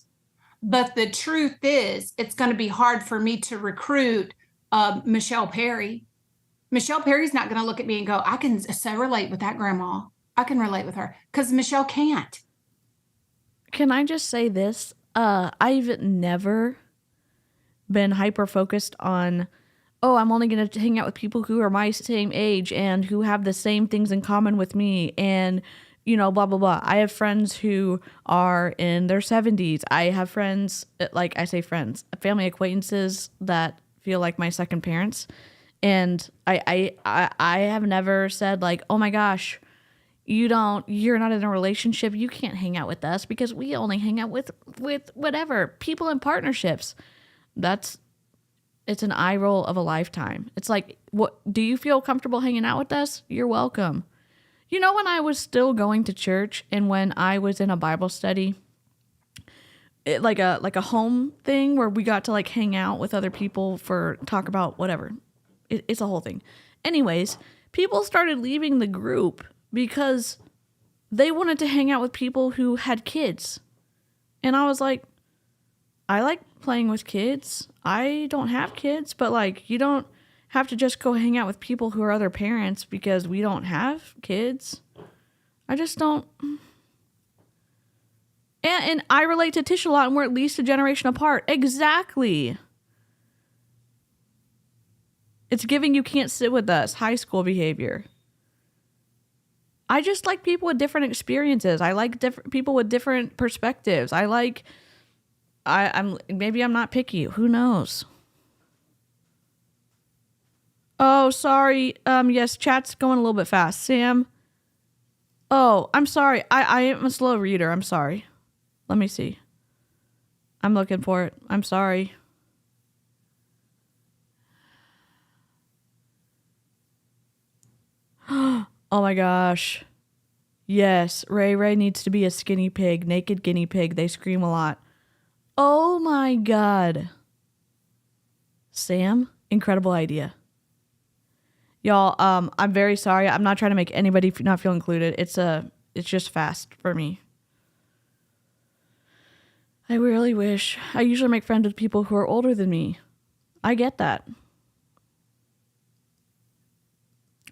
But the truth is, it's going to be hard for me to recruit Michelle Perry. Michelle Perry's not going to look at me and go, I can so relate with that grandma. I can relate with her. Because Michelle can't. Can I just say this? I've never been hyper-focused on, I'm only going to hang out with people who are my same age and who have the same things in common with me and, blah, blah, blah. I have friends who are in their 70s. I have friends, family acquaintances that feel like my second parents. And I have never said like, oh my gosh, you're not in a relationship. You can't hang out with us because we only hang out with whatever people in partnerships. It's an eye roll of a lifetime. It's like, what, do you feel comfortable hanging out with us? You're welcome. When I was still going to church and when I was in a Bible study, like a home thing where we got to like hang out with other people for talk about whatever. It's a whole thing. Anyways, people started leaving the group because they wanted to hang out with people who had kids. And I was like, I like playing with kids. I don't have kids, but like, you don't have to just go hang out with people who are other parents because we don't have kids. I just don't. And I relate to Tish a lot, and we're at least a generation apart. Exactly. It's giving you can't sit with us, high school behavior. I just like people with different experiences. I like different people with different perspectives. I'm maybe I'm not picky. Who knows? Oh, sorry. Yes, chat's going a little bit fast. Sam. Oh, I'm sorry. I am a slow reader. I'm sorry. Let me see. I'm looking for it. I'm sorry. Oh my gosh. Yes, Ray needs to be a skinny pig, naked guinea pig. They scream a lot. Oh my god. Sam, incredible idea. Y'all, I'm very sorry. I'm not trying to make anybody not feel included. It's just fast for me. I really wish. I usually make friends with people who are older than me. I get that.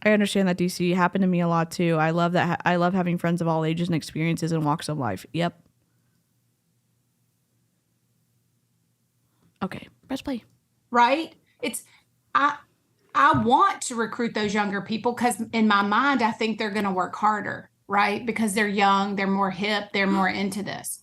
I understand that, DC. Happened to me a lot too. I love that. I love having friends of all ages and experiences and walks of life. Yep. Okay, press play. Right? I want to recruit those younger people because in my mind, I think they're going to work harder, right? Because they're young, they're more hip, they're more into this.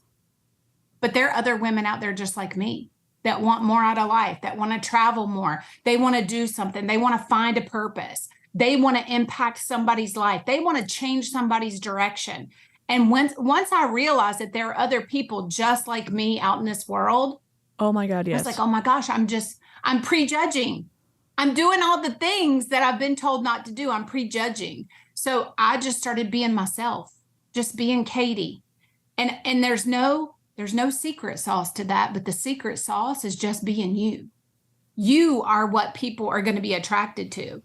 But there are other women out there just like me that want more out of life, that want to travel more. They want to do something. They want to find a purpose. They want to impact somebody's life. They want to change somebody's direction. And once I realized that there are other people just like me out in this world, oh my God, yes. I was like, oh my gosh, I'm prejudging. I'm doing all the things that I've been told not to do. I'm prejudging. So I just started being myself, just being Katie. And there's no secret sauce to that, but the secret sauce is just being you. You are what people are going to be attracted to.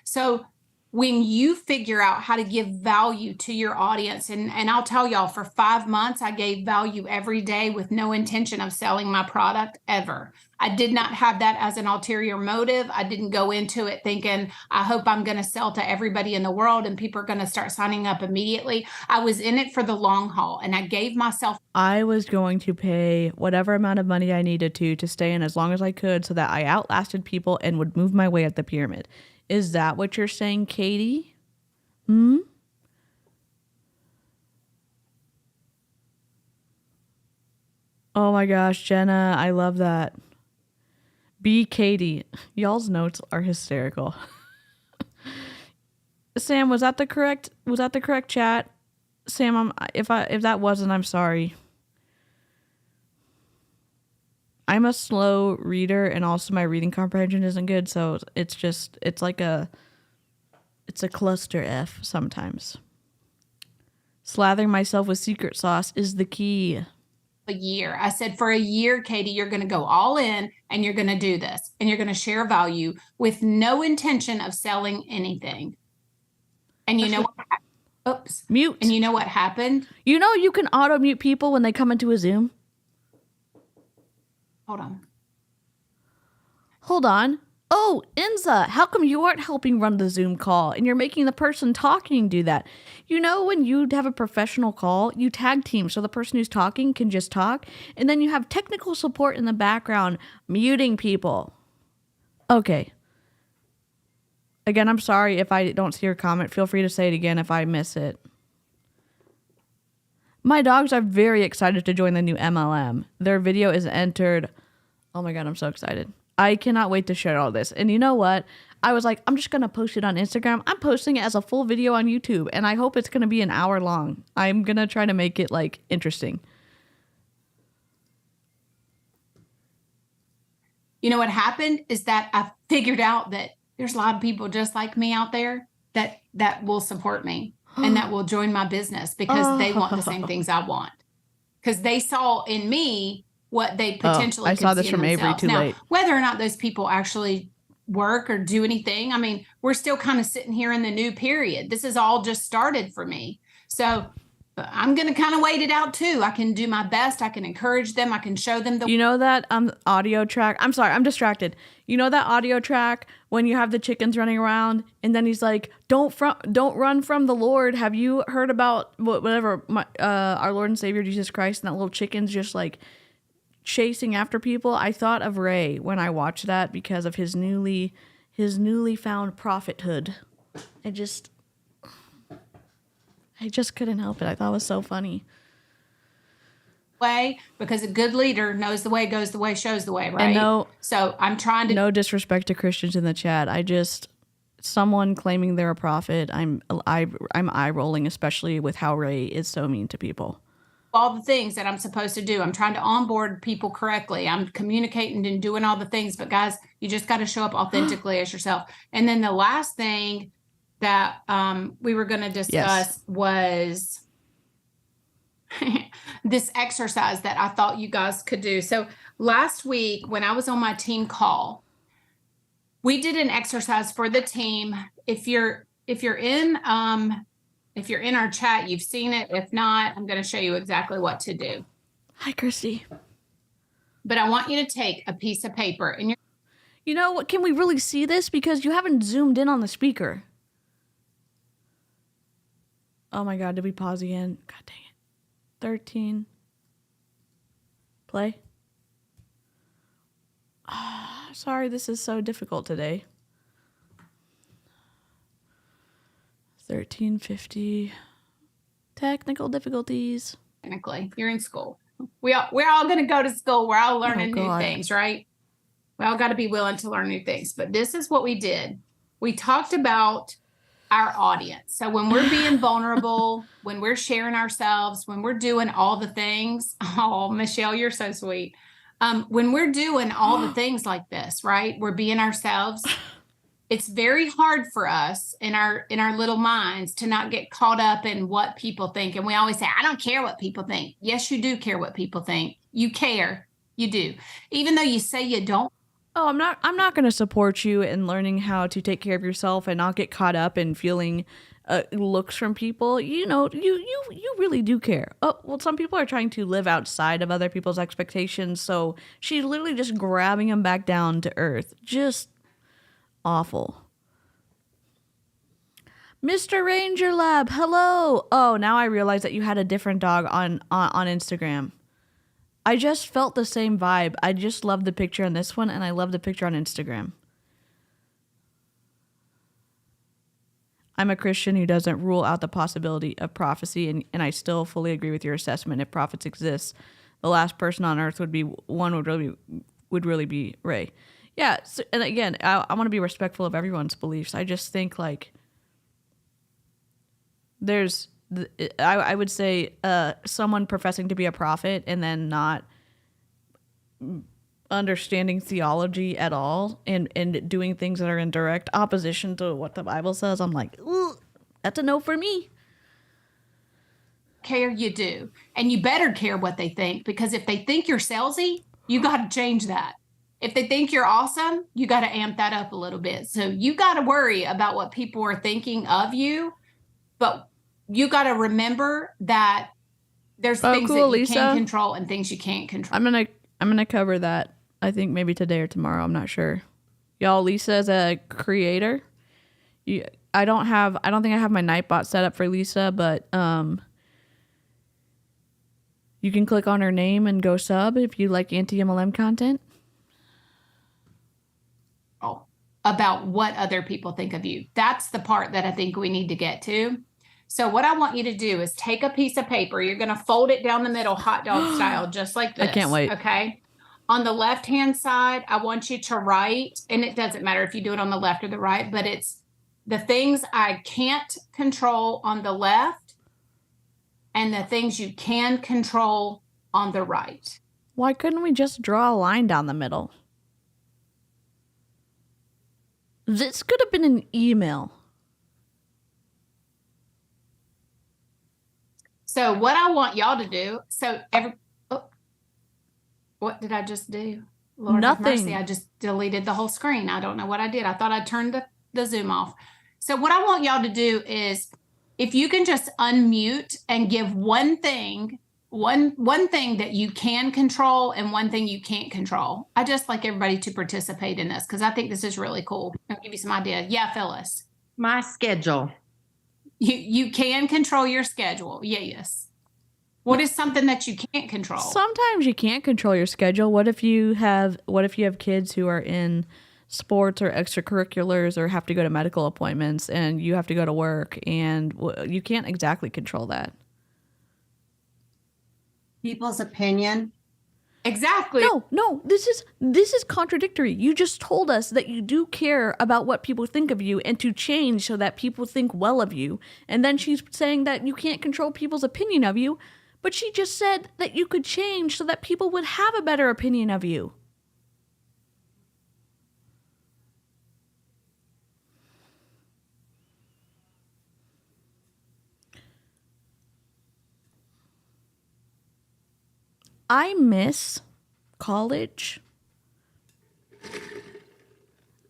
So when you figure out how to give value to your audience, and I'll tell y'all, for 5 months, I gave value every day with no intention of selling my product ever. I did not have that as an ulterior motive. I didn't go into it thinking, I hope I'm going to sell to everybody in the world and people are going to start signing up immediately. I was in it for the long haul, and I gave myself. I was going to pay whatever amount of money I needed to stay in as long as I could so that I outlasted people and would move my way up the pyramid. Is that what you're saying, Katie? Oh my gosh, Jenna, I love that. Be Katie. Y'all's notes are hysterical. Sam, was that the correct chat? Sam, if that wasn't, I'm sorry. I'm a slow reader, and also my reading comprehension isn't good, so it's a cluster F sometimes. Slathering myself with secret sauce is the key. A year. I said, for a year, Katie, you're going to go all in and you're going to do this and you're going to share value with no intention of selling anything. And you know what? Oops. Mute. And you know what happened? You know you can auto mute people when they come into a Zoom? Hold on. Oh, Inza, how come you aren't helping run the Zoom call and you're making the person talking do that? You know, when you have a professional call, you tag team so the person who's talking can just talk, and then you have technical support in the background muting people. Okay. Again, I'm sorry if I don't see your comment. Feel free to say it again if I miss it. My dogs are very excited to join the new MLM. Their video is entered. Oh my God, I'm so excited. I cannot wait to share all this. And you know what? I was like, I'm just going to post it on Instagram. I'm posting it as a full video on YouTube, and I hope it's going to be an hour long. I'm going to try to make it like interesting. You know what happened is that I figured out that there's a lot of people just like me out there that will support me and that will join my business because they want the same things I want. Because they saw in me what they potentially could I saw this see from Avery too now, late. whether or not those people actually work or do anything, I mean, we're still kind of sitting here in the new period. This is all just started for me. So I'm going to kind of wait it out too. I can do my best. I can encourage them. I can show them the. You know that audio track? I'm sorry, I'm distracted. You know that audio track when you have the chickens running around and then he's like, don't run from the Lord. Have you heard about whatever our Lord and Savior Jesus Christ, and that little chicken's just like chasing after people? I thought of Ray when I watched that because of his newly his newly found prophethood. I just couldn't help it. I thought it was so funny. Way, because a good leader knows the way, goes the way, shows the way, right? And no, so I'm trying to. No disrespect to Christians in the chat. Someone claiming they're a prophet. I'm eye rolling, especially with how Ray is so mean to people. All the things that I'm supposed to do. I'm trying to onboard people correctly. I'm communicating and doing all the things. But guys, you just got to show up authentically as yourself. And then the last thing that we were going to discuss was this exercise that I thought you guys could do. So last week when I was on my team call, we did an exercise for the team. If you're in our chat, you've seen it. If not, I'm going to show you exactly what to do. Hi, Christy. But I want you to take a piece of paper and you know what? Can we really see this? Because you haven't zoomed in on the speaker. Oh my God, did we pause again? God dang it. 13. Play. Sorry, this is so difficult today. 1350. Technical difficulties. Technically, you're in school. We're all going to go to school. We're all learning new things, right? We all got to be willing to learn new things. But this is what we did. We talked about our audience. So when we're being vulnerable, when we're sharing ourselves, when we're doing all the things, oh, Michelle, you're so sweet. When we're doing all the things like this, right? We're being ourselves. It's very hard for us in our little minds to not get caught up in what people think. And we always say, I don't care what people think. Yes, you do care what people think. You care. You do. Even though you say you don't. Oh, I'm not going to support you in learning how to take care of yourself and not get caught up in feeling looks from people. You know, you really do care. Oh, well, some people are trying to live outside of other people's expectations. So she's literally just grabbing them back down to earth. Just awful. Mr. Ranger Lab, hello. Oh, now I realize that you had a different dog on Instagram. I just felt the same vibe. I just love the picture on this one, and I love the picture on Instagram. I'm a Christian who doesn't rule out the possibility of prophecy, and I still fully agree with your assessment. If prophets exist, the last person on earth would really be Ray. Yeah, so, and again, I want to be respectful of everyone's beliefs. I just think like there's. I would say someone professing to be a prophet and then not understanding theology at all and doing things that are in direct opposition to what the Bible says. I'm like, ooh, that's a no for me. Care you do. And you better care what they think, because if they think you're salesy, you got to change that. If they think you're awesome, you got to amp that up a little bit. So you got to worry about what people are thinking of you, but you got to remember that there's things that you Lisa. can control and things you can't control. I'm gonna cover that. I think maybe today or tomorrow. I'm not sure. Y'all, Lisa is a creator. I don't think I have my Nightbot set up for Lisa, but you can click on her name and go sub if you like anti-MLM content. Oh, about what other people think of you. That's the part that I think we need to get to. So what I want you to do is take a piece of paper. You're going to fold it down the middle, hot dog style, just like this. I can't wait. Okay. On the left-hand side, I want you to write, and it doesn't matter if you do it on the left or the right, but it's the things I can't control on the left and the things you can control on the right. Why couldn't we just draw a line down the middle? This could have been an email. So what I want y'all to do, what did I just do? Lord Nothing. Have mercy, I just deleted the whole screen. I don't know what I did. I thought I turned the Zoom off. So what I want y'all to do is, if you can just unmute and give one thing that you can control and one thing you can't control. I just like everybody to participate in this because I think this is really cool. I'll give you some idea. Yeah, Phyllis. My schedule. You can control your schedule. Yes. What is something that you can't control? Sometimes you can't control your schedule. What if you have kids who are in sports or extracurriculars or have to go to medical appointments and you have to go to work, and you can't exactly control that. People's opinion. Exactly. No, this is contradictory. You just told us that you do care about what people think of you and to change so that people think well of you. And then she's saying that you can't control people's opinion of you, but she just said that you could change so that people would have a better opinion of you. I miss college.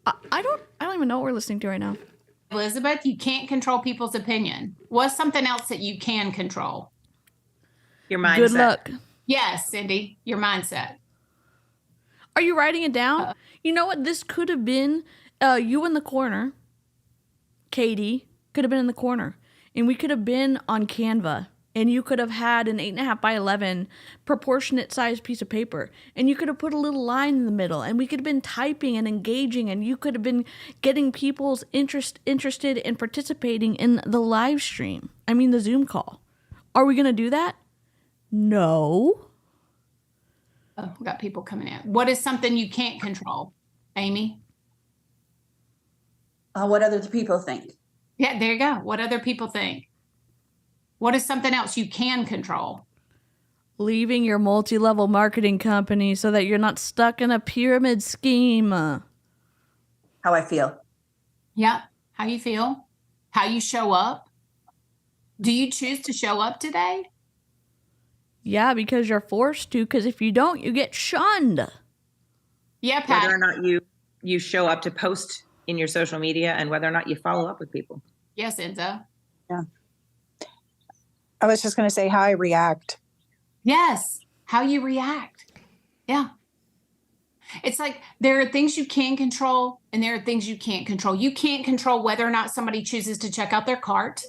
I don't even know what we're listening to right now. Elizabeth, you can't control people's opinion. What's something else that you can control? Your mindset. Good luck. Yes, Cindy, your mindset. Are you writing it down? You know what? This could have been you in the corner. Katie could have been in the corner. And we could have been on Canva. And you could have had an 8.5 by 11 proportionate sized piece of paper. And you could have put a little line in the middle. And we could have been typing and engaging. And you could have been getting people's interested in participating in the live stream. I mean, the Zoom call. Are we going to do that? No. Oh, we got people coming in. What is something you can't control, Amy? What other people think. Yeah, there you go. What other people think. What is something else you can control? Leaving your multi-level marketing company so that you're not stuck in a pyramid scheme. How I feel. Yeah. How you feel? How you show up? Do you choose to show up today? Yeah, because you're forced to, because if you don't, you get shunned. Yeah, Pat. Whether or not you show up to post in your social media and whether or not you follow up with people. Yes, Inza. Yeah. I was just going to say how I react. Yes. How you react. Yeah. It's like there are things you can control and there are things you can't control. You can't control whether or not somebody chooses to check out their cart.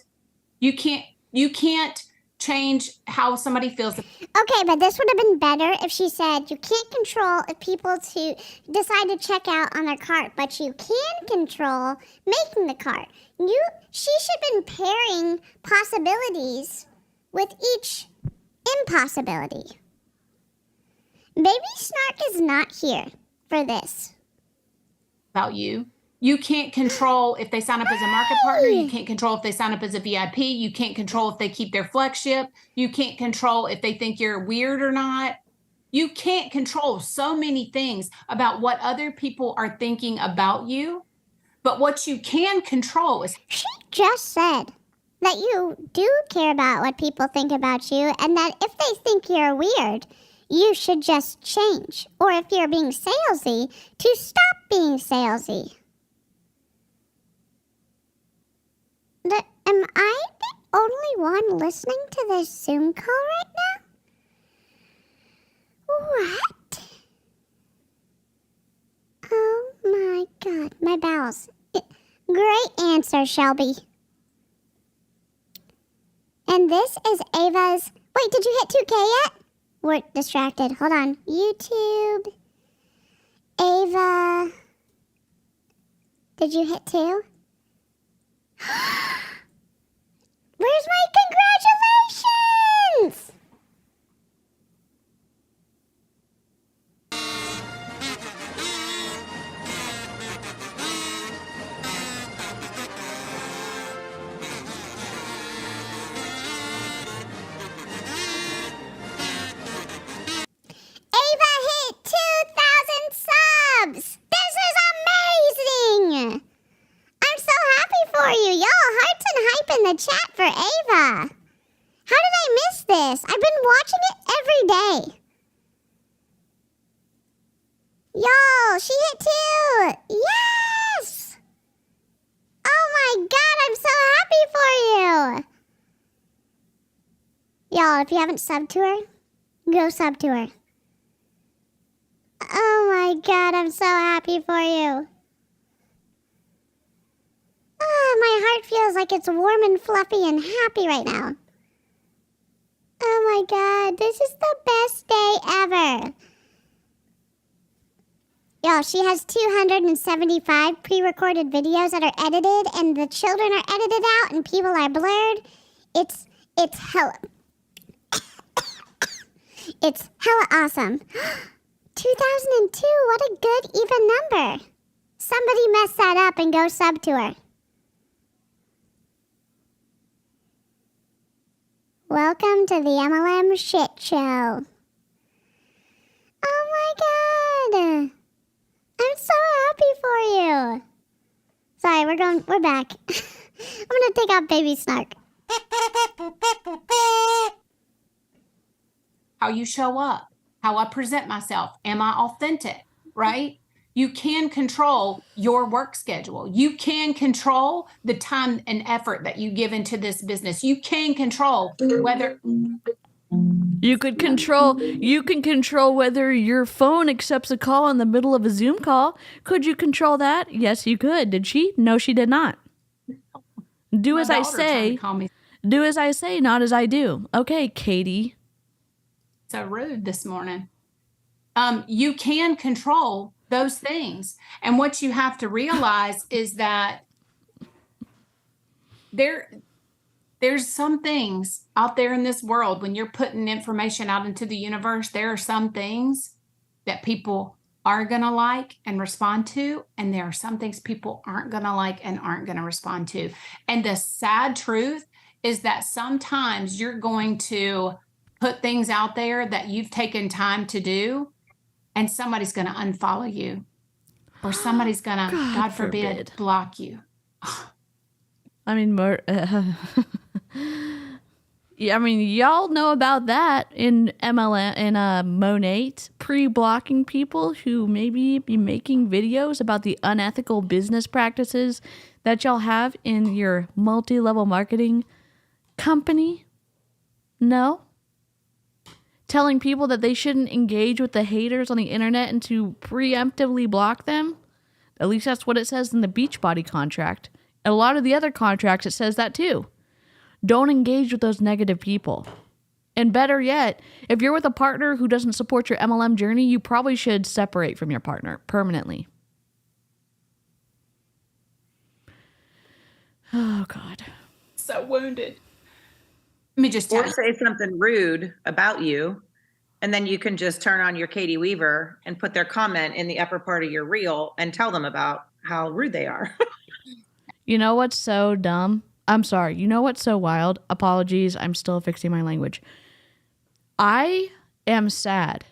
You can't change how somebody feels. Okay, but this would have been better if she said you can't control if people to decide to check out on their cart, but you can control making the cart. She should have been pairing possibilities with each impossibility. Baby Snark is not here for this. About you. You can't control if they sign up as a market partner. You can't control if they sign up as a VIP. You can't control if they keep their flagship. You can't control if they think you're weird or not. You can't control so many things about what other people are thinking about you. But what you can control is... She just said that you do care about what people think about you and that if they think you're weird, you should just change. Or if you're being salesy, to stop being salesy. Am I the only one listening to this Zoom call right now? What? Oh my God, my bowels. Great answer, Shelby. And this is Ava's... Wait, did you hit 2K yet? We're distracted. Hold on. YouTube. Ava. Did you hit 2? Where's my congratulations? Ava hit 2,000 subs. This is amazing. I'm so happy for you. Y'all, hearts and hype in the chat for Ava. How did I miss this? I've been watching it every day. Y'all, she hit 2. Yes. Oh my God, I'm so happy for you. Y'all, if you haven't subbed to her, go sub to her. Oh my God, I'm so happy for you. My heart feels like it's warm and fluffy and happy right now. Oh my God, this is the best day ever. Y'all, she has 275 pre-recorded videos that are edited, and the children are edited out, and people are blurred. It's hella, it's hella awesome. 2002, what a good even number. Somebody mess that up and go sub to her. Welcome to the MLM shit show. Oh my god. I'm so happy for you. Sorry, we're back. I'm gonna take out baby snark. How you show up, how I present myself. Am I authentic, right? You can control your work schedule. You can control the time and effort that you give into this business. You can control whether You can control whether your phone accepts a call in the middle of a Zoom call. Could you control that? Yes, you could. Did she? No, she did not. Do my as I daughter tried to say. call me Do as I say, not as I do. Okay, Katie. so rude this morning. You can control those things. And what you have to realize is that there's some things out there in this world when you're putting information out into the universe, there are some things that people are going to like and respond to, and there are some things people aren't going to like and aren't going to respond to. And the sad truth is that sometimes you're going to put things out there that you've taken time to do, and somebody's going to unfollow you, or somebody's going to, God forbid, block you. I mean, yeah, I mean, y'all know about that in MLM and MONAT, pre-blocking people who maybe be making videos about the unethical business practices that y'all have in your multi-level marketing company. No? Telling people that they shouldn't engage with the haters on the internet and to preemptively block them. At least that's what it says in the Beachbody contract. And a lot of the other contracts, it says that too. Don't engage with those negative people. And better yet, if you're with a partner who doesn't support your MLM journey, you probably should separate from your partner permanently. Oh, God. So wounded. Let me just tell Or you. say something rude about you, and then you can just turn on your Katie Weaver and put their comment in the upper part of your reel and tell them about how rude they are. You know what's so dumb? I'm sorry. You know what's so wild? Apologies. I'm still fixing my language. I am sad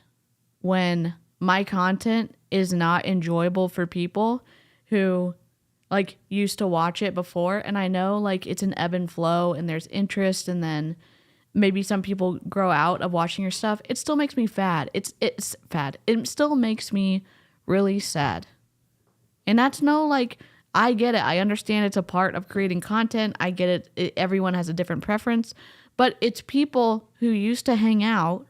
when my content is not enjoyable for people who like used to watch it before. And I know like it's an ebb and flow and there's interest, and then maybe some people grow out of watching your stuff. It still makes me fad. It's fad. It still makes me really sad. And that's no like, I get it. I understand it's a part of creating content. I get it. Everyone has a different preference, but it's people who used to hang out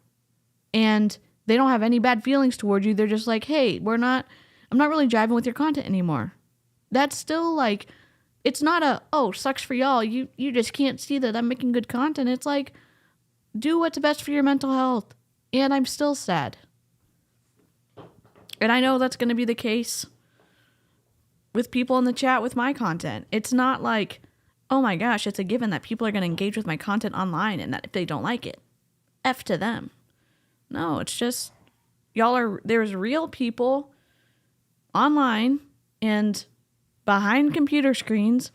and they don't have any bad feelings towards you. They're just like, hey, I'm not really jiving with your content anymore. That's still like, it's not a, oh, sucks for y'all. You just can't see that I'm making good content. It's like, do what's best for your mental health. And I'm still sad. And I know that's going to be the case with people in the chat with my content. It's not like, oh my gosh, it's a given that people are going to engage with my content online and that if they don't like it, F to them. No, it's just, there's real people online and behind computer screens,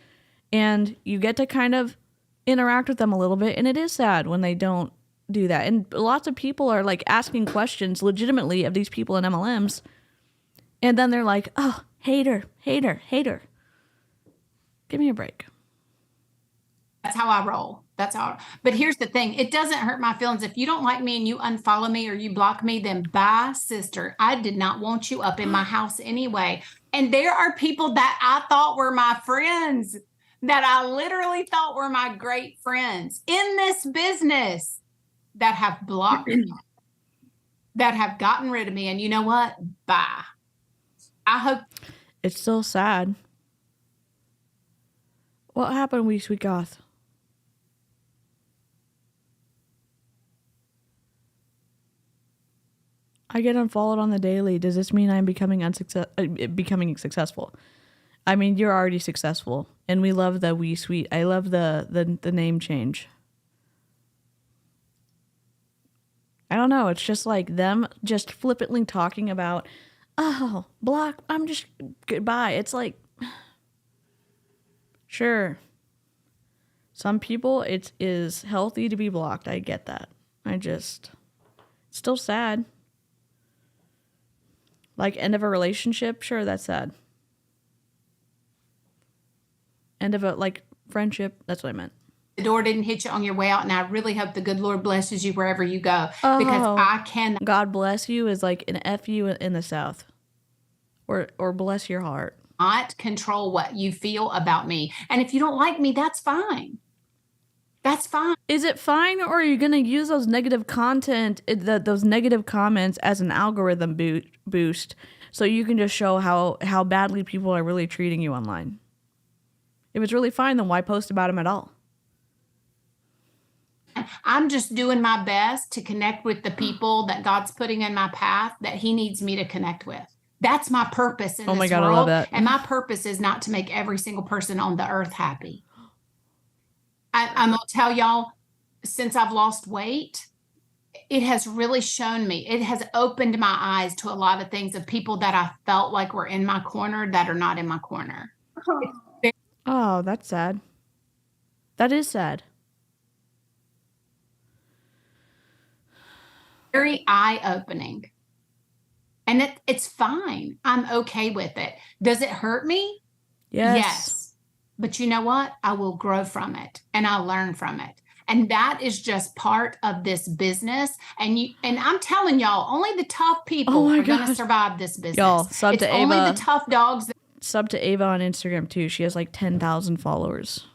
and you get to kind of interact with them a little bit, and it is sad when they don't do that. And lots of people are like asking questions legitimately of these people in MLMs, and then they're like, oh, hater. Give me a break. That's how I roll. But here's the thing. It doesn't hurt my feelings. If you don't like me and you unfollow me or you block me, then bye, sister. I did not want you up in my house anyway. And there are people that I thought were my friends, that I literally thought were my great friends in this business, that have blocked me, that have gotten rid of me. And you know what? Bye. I hope. It's still sad. What happened, Wee Sweet Goth? I get unfollowed on the daily. Does this mean I'm becoming successful? I mean, you're already successful, and we love the wee sweet. I love the name change. I don't know. It's just like them just flippantly talking about, oh, block. I'm just goodbye. It's like, sure. Some people, it is healthy to be blocked. I get that. It's still sad. Like end of a relationship, sure, that's sad. End of a friendship, that's what I meant. The door didn't hit you on your way out, and I really hope the good Lord blesses you wherever you go, because I cannot. God bless you is like an F you in the South, or bless your heart. Not control what you feel about me, and if you don't like me, that's fine. That's fine. Is it fine, or are you going to use those negative those negative comments as an algorithm boost, so you can just show how badly people are really treating you online? If it's really fine, then why post about them at all? I'm just doing my best to connect with the people that God's putting in my path that He needs me to connect with. That's my purpose in this world. Oh my God, I love that. And my purpose is not to make every single person on the earth happy. I'm going to tell y'all, since I've lost weight, it has really shown me, it has opened my eyes to a lot of things of people that I felt like were in my corner that are not in my corner. Oh, that's sad. That is sad. Very eye-opening. And it's fine. I'm okay with it. Does it hurt me? Yes. But you know what? I will grow from it, and I'll learn from it. And that is just part of this business. And I'm telling y'all, only the tough people are going to survive this business. Y'all, sub to Ava. Only the tough dogs. Sub to Ava on Instagram too. She has like 10,000 followers.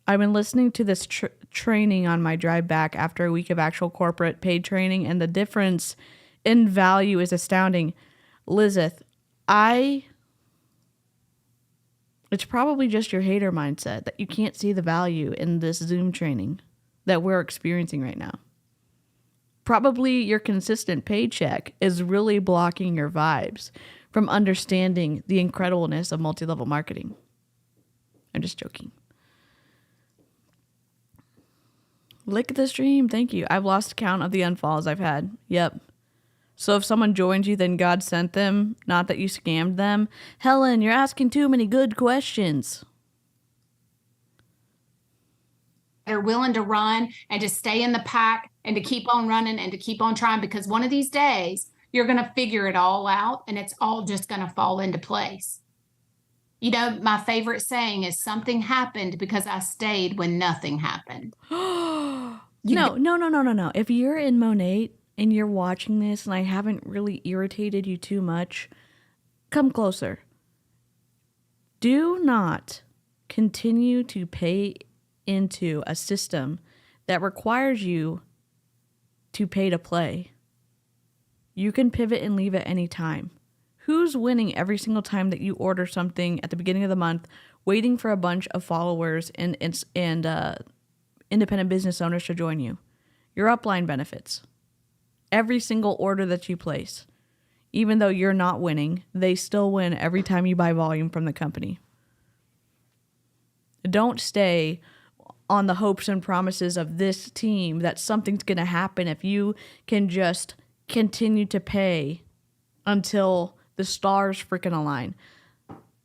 I've been listening to this training on my drive back after a week of actual corporate paid training, and the difference in value is astounding. Lizeth, it's probably just your hater mindset that you can't see the value in this Zoom training that we're experiencing right now. Probably your consistent paycheck is really blocking your vibes from understanding the incredibleness of multi-level marketing. I'm just joking. Lick the stream. Thank you. I've lost count of the unfollows I've had. Yep. So if someone joins you, then God sent them, not that you scammed them. Helen, you're asking too many good questions. They're willing to run and to stay in the pack and to keep on running and to keep on trying, because one of these days you're going to figure it all out and it's all just going to fall into place. You know, my favorite saying is something happened because I stayed when nothing happened. No. If you're in MONAT and you're watching this and I haven't really irritated you too much, come closer. Do not continue to pay into a system that requires you to pay to play. You can pivot and leave at any time. Who's winning every single time that you order something at the beginning of the month, waiting for a bunch of followers and independent business owners to join you? Your upline benefits. Every single order that you place, even though you're not winning, they still win every time you buy volume from the company. Don't stay on the hopes and promises of this team that something's going to happen if you can just continue to pay until the stars freaking align.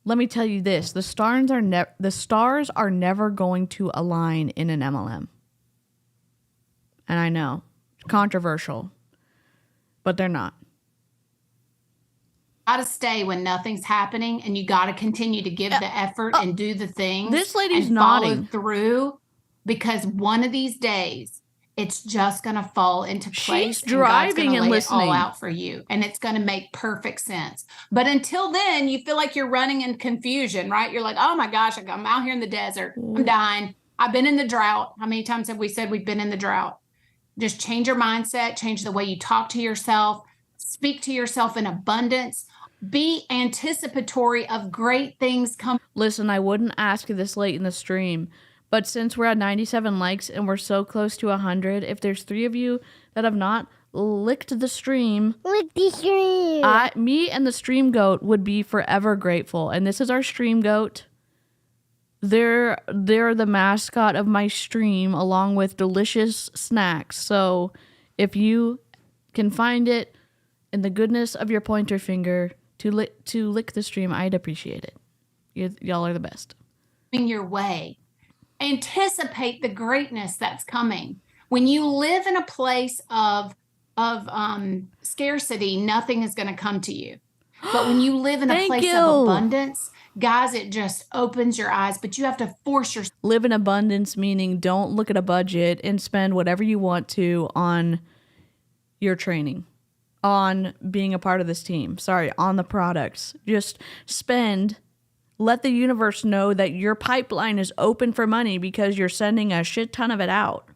Let me tell you this, the stars are never going to align in an MLM. And I know, controversial, but they're not. You gotta stay when nothing's happening, and you gotta continue to give the effort and do the things. This lady's and nodding. Follow through, because one of these days it's just gonna fall into place. She's driving and listening. It all out for you, and it's gonna make perfect sense. But until then, you feel like you're running in confusion, right? You're like, oh my gosh, I'm out here in the desert. I'm dying. I've been in the drought. How many times have we said we've been in the drought? Just change your mindset, change the way you talk to yourself, speak to yourself in abundance, be anticipatory of great things coming. Listen, I wouldn't ask you this late in the stream, but since we're at 97 likes and we're so close to 100, if there's 3 of you that have not licked the stream, Lick the stream. me and the stream goat would be forever grateful. And this is our stream goat. They're the mascot of my stream, along with delicious snacks. So if you can find it in the goodness of your pointer finger to lick the stream, I'd appreciate it. Y'all are the best. In your way, anticipate the greatness that's coming. When you live in a place of scarcity, nothing is going to come to you. But when you live in a place of abundance, guys, it just opens your eyes. But you have to force yourself. Live in abundance, meaning don't look at a budget and spend whatever you want to on your training, on being a part of this team. Sorry, on the products. Just spend. Let the universe know that your pipeline is open for money because you're sending a shit ton of it out,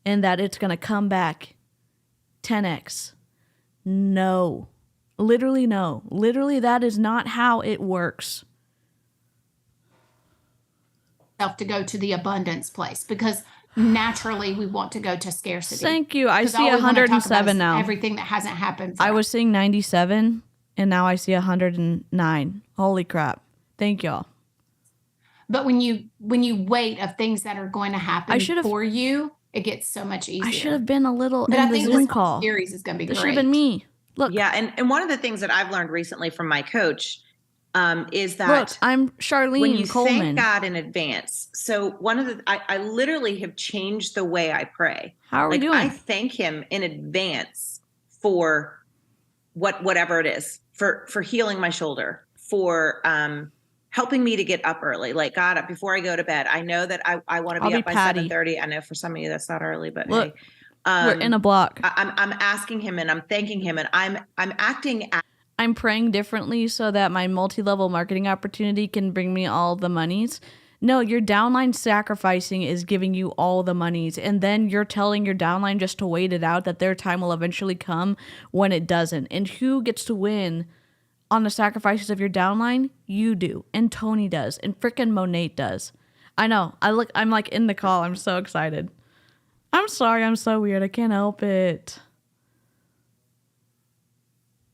and that it's going to come back 10x. No. Literally, no. Literally, that is not how it works. To go to the abundance place, because naturally we want to go to scarcity. Thank you. I see 107 now. Everything that hasn't happened. I was seeing 97, and now I see 109. Holy crap. Thank y'all. But when you wait of things that are going to happen for you, it gets so much easier. I should have been a little but in I the think Zoom this call. Series is going to be This great. should have been me. Look. Yeah, and one of the things that I've learned recently from my coach is that Look, I'm Charlene when you Coleman. thank God in advance. So one of the I literally have changed the way I pray. How are we doing? I thank him in advance for whatever it is, for healing my shoulder, for helping me to get up early. Like, God, before I go to bed, I know that I want to be up by 7:30. I know for some of you that's not early, but look, hey, we're in a block. I'm asking him and I'm thanking him and I'm acting. I'm praying differently so that my multi-level marketing opportunity can bring me all the monies. No, your downline sacrificing is giving you all the monies. And then you're telling your downline just to wait it out, that their time will eventually come when it doesn't. And who gets to win on the sacrifices of your downline? You do. And Toni does. And frickin' MONAT does. I know. I'm like in the call. I'm so excited. I'm sorry. I'm so weird. I can't help it.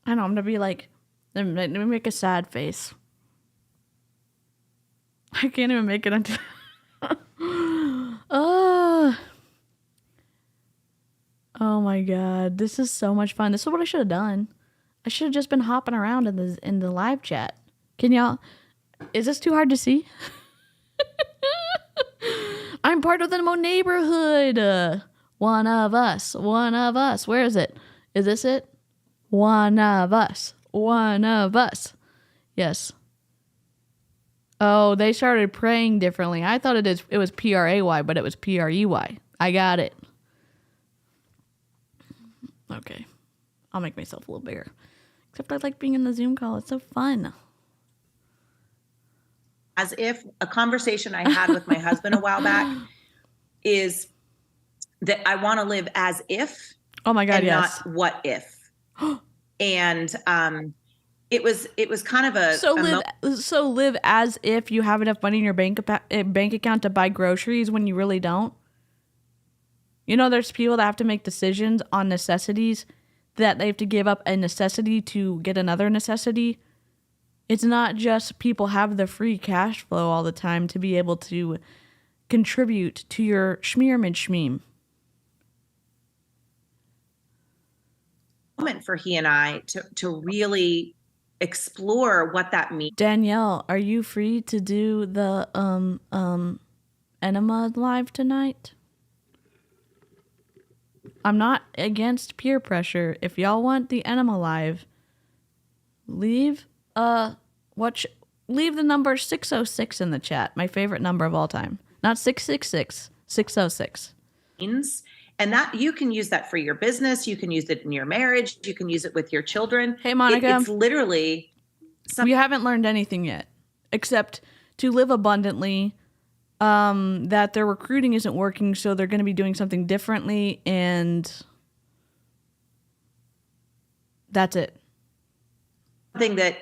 I know, I'm going to be like, let me make a sad face. I can't even make it until... Oh my God. This is so much fun. This is what I should have done. I should have just been hopping around in the live chat. Can y'all... Is this too hard to see? I'm part of the Mo neighborhood. One of us. One of us. Where is it? Is this it? One of us. One of us. Yes. Oh, they started praying differently. I thought it was P-R-A-Y, but it was P-R-E-Y. I got it. Okay. I'll make myself a little bigger. Except I like being in the Zoom call. It's so fun. As if a conversation I had with my husband a while back is that I want to live as if. Oh my God, and yes. not what if. And it was kind of a so live as if you have enough money in your bank account to buy groceries when you really don't. You know, there's people that have to make decisions on necessities, that they have to give up a necessity to get another necessity. It's not just people have the free cash flow all the time to be able to contribute to your schmearmid schmeem. Moment for he and I to really explore what that means. Danielle, are you free to do the enema live tonight? I'm not against peer pressure. If y'all want the enema live, leave the number 606 in the chat. My favorite number of all time. Not 666, 606. And that you can use that for your business. You can use it in your marriage. You can use it with your children. Hey, Monica. It's literally... We haven't learned anything yet, except to live abundantly, that their recruiting isn't working, so they're going to be doing something differently, and that's it. Something that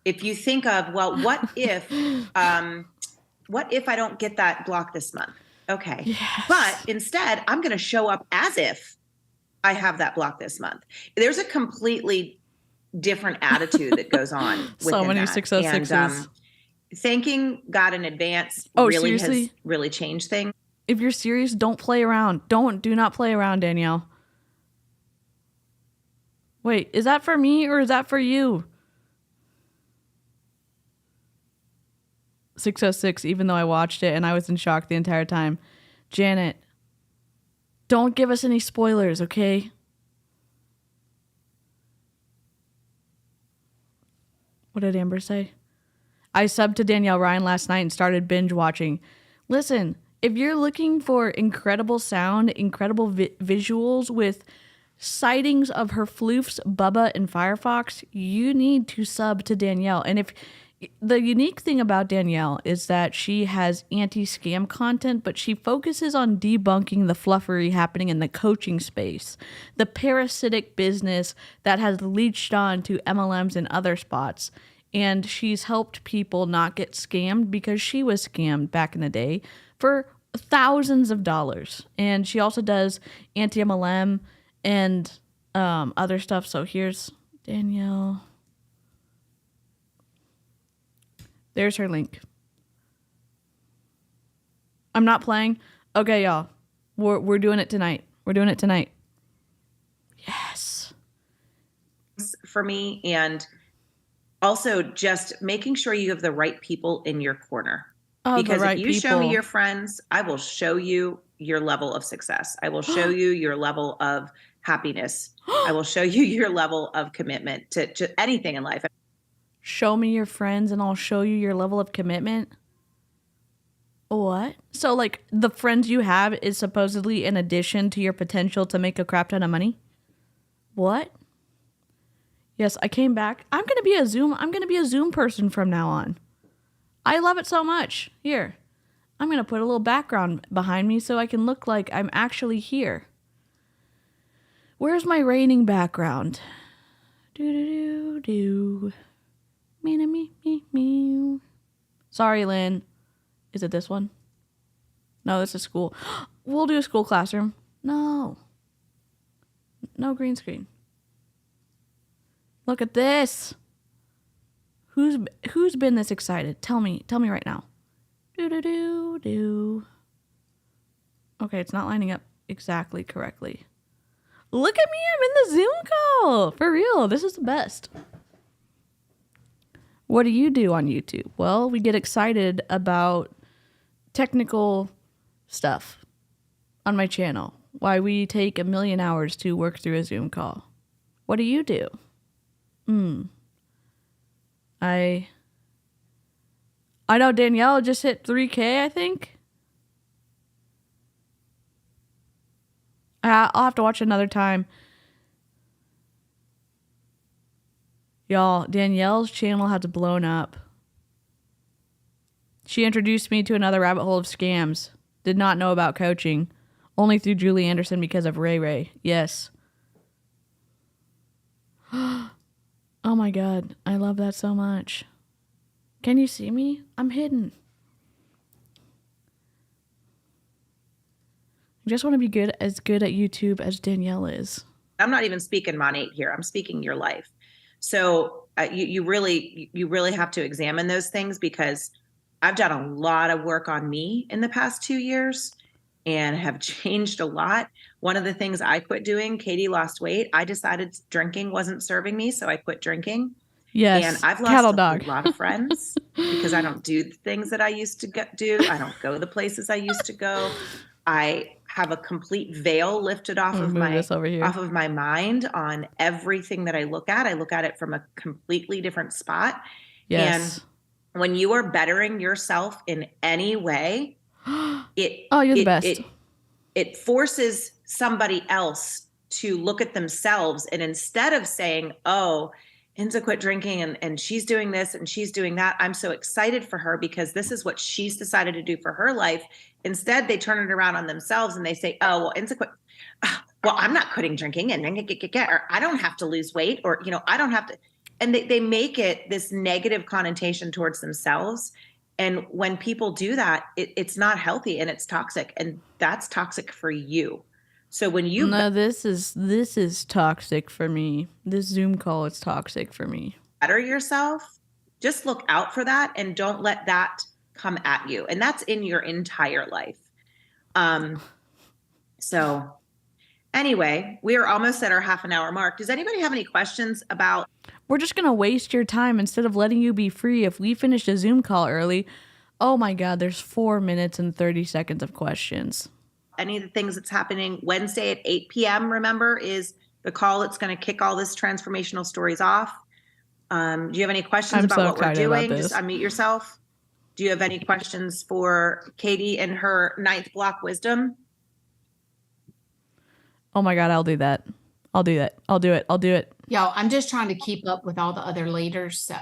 if you think of, well, what if I don't get that block this month? Okay. Yes. But instead, I'm going to show up as if I have that block this month. There's a completely different attitude that goes on So within many that. 606s. And thanking God in advance Oh, really seriously? has really changed things. If you're serious, don't play around. Do not play around, Danielle. Wait, is that for me or is that for you? 606, even though I watched it and I was in shock the entire time. Janet, don't give us any spoilers, okay? What did Amber say? I subbed to Danielle Ryan last night and started binge watching. Listen, if you're looking for incredible sound, incredible visuals with sightings of her floofs, Bubba and Firefox, you need to sub to Danielle. And if the unique thing about Danielle is that she has anti-scam content, but she focuses on debunking the fluffery happening in the coaching space, the parasitic business that has leached on to MLMs and other spots. And she's helped people not get scammed because she was scammed back in the day for thousands of dollars. And she also does anti-MLM and other stuff. So here's Danielle. There's her link. I'm not playing. Okay, y'all. We're doing it tonight. We're doing it tonight. Yes. For me, and also just making sure you have the right people in your corner. Because if you show me your friends, I will show you your level of success. I will show you your level of happiness. I will show you your level of commitment to anything in life. Show me your friends and I'll show you your level of commitment. What? So like the friends you have is supposedly in addition to your potential to make a crap ton of money? What? Yes, I came back. I'm going to be a Zoom person from now on. I love it so much. Here. I'm going to put a little background behind me so I can look like I'm actually here. Where's my raining background? Do. Me. Sorry, Lynn. Is it this one? No, this is school. We'll do a school classroom. No green screen. Look at this. Who's been this excited? Tell me right now. Do. Okay, it's not lining up exactly correctly. Look at me, I'm in the Zoom call. For real, this is the best. What do you do on YouTube? Well, we get excited about technical stuff on my channel. Why we take 1 million hours to work through a Zoom call. What do you do? I know Danielle just hit 3K, I think. I'll have to watch another time. Y'all, Danielle's channel has blown up. She introduced me to another rabbit hole of scams. Did not know about coaching. Only through Julie Anderson because of Ray Ray. Yes. Oh my God. I love that so much. Can you see me? I'm hidden. I just want to be good at YouTube as Danielle is. I'm not even speaking MONAT here. I'm speaking your life. So you really have to examine those things, because I've done a lot of work on me in the past 2 years and have changed a lot. One of the things I quit doing, Katie lost weight. I decided drinking wasn't serving me, so I quit drinking. Yes, and I've lost a lot of friends because I don't do the things that I used to do. I don't go the places I used to go. I have a complete veil lifted off of my mind on everything that I look at. I look at it from a completely different spot. Yes. And when you are bettering yourself in any way, you're the best. It forces somebody else to look at themselves, and instead of saying, "Oh, Inza quit drinking and she's doing this and she's doing that. I'm so excited for her because this is what she's decided to do for her life." Instead, they turn it around on themselves and they say, "Oh, well, Inza quit. Well, I'm not quitting drinking and or I don't have to lose weight, or, I don't have to." And they make it this negative connotation towards themselves. And when people do that, it's not healthy and it's toxic, and that's toxic for you. So when you No, this is toxic for me. This Zoom call is toxic for me. better yourself, just look out for that and don't let that come at you. And that's in your entire life. So anyway, we are almost at our half an hour mark. Does anybody have any questions about? We're just going to waste your time instead of letting you be free. If we finish a Zoom call early, oh my God, there's 4 minutes and 30 seconds of questions. Any of the things that's happening Wednesday at 8 p.m., remember, is the call that's going to kick all this transformational stories off. Do you have any questions about what we're doing? Just unmute yourself. Do you have any questions for Katie and her 9th block wisdom? Oh my God, I'll do that. I'll do it. Y'all, I'm just trying to keep up with all the other leaders. So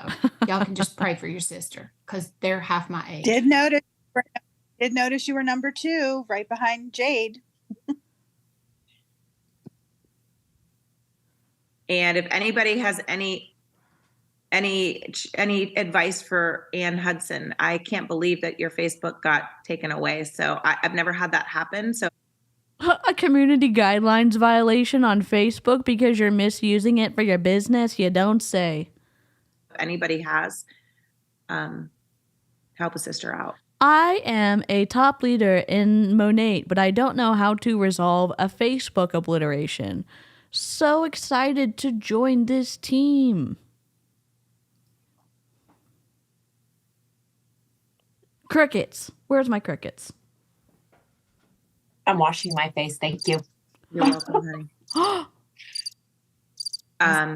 y'all can just pray for your sister because they're half my age. Did notice you were number 2, right behind Jade. And if anybody has any advice for Ann Hudson, I can't believe that your Facebook got taken away. So I've never had that happen. So a community guidelines violation on Facebook because you're misusing it for your business? You don't say. If anybody has, help a sister out. I am a top leader in MONAT, but I don't know how to resolve a Facebook obliteration. So excited to join this team. Crickets. Where's my crickets? I'm washing my face. Thank you. You're welcome, honey. I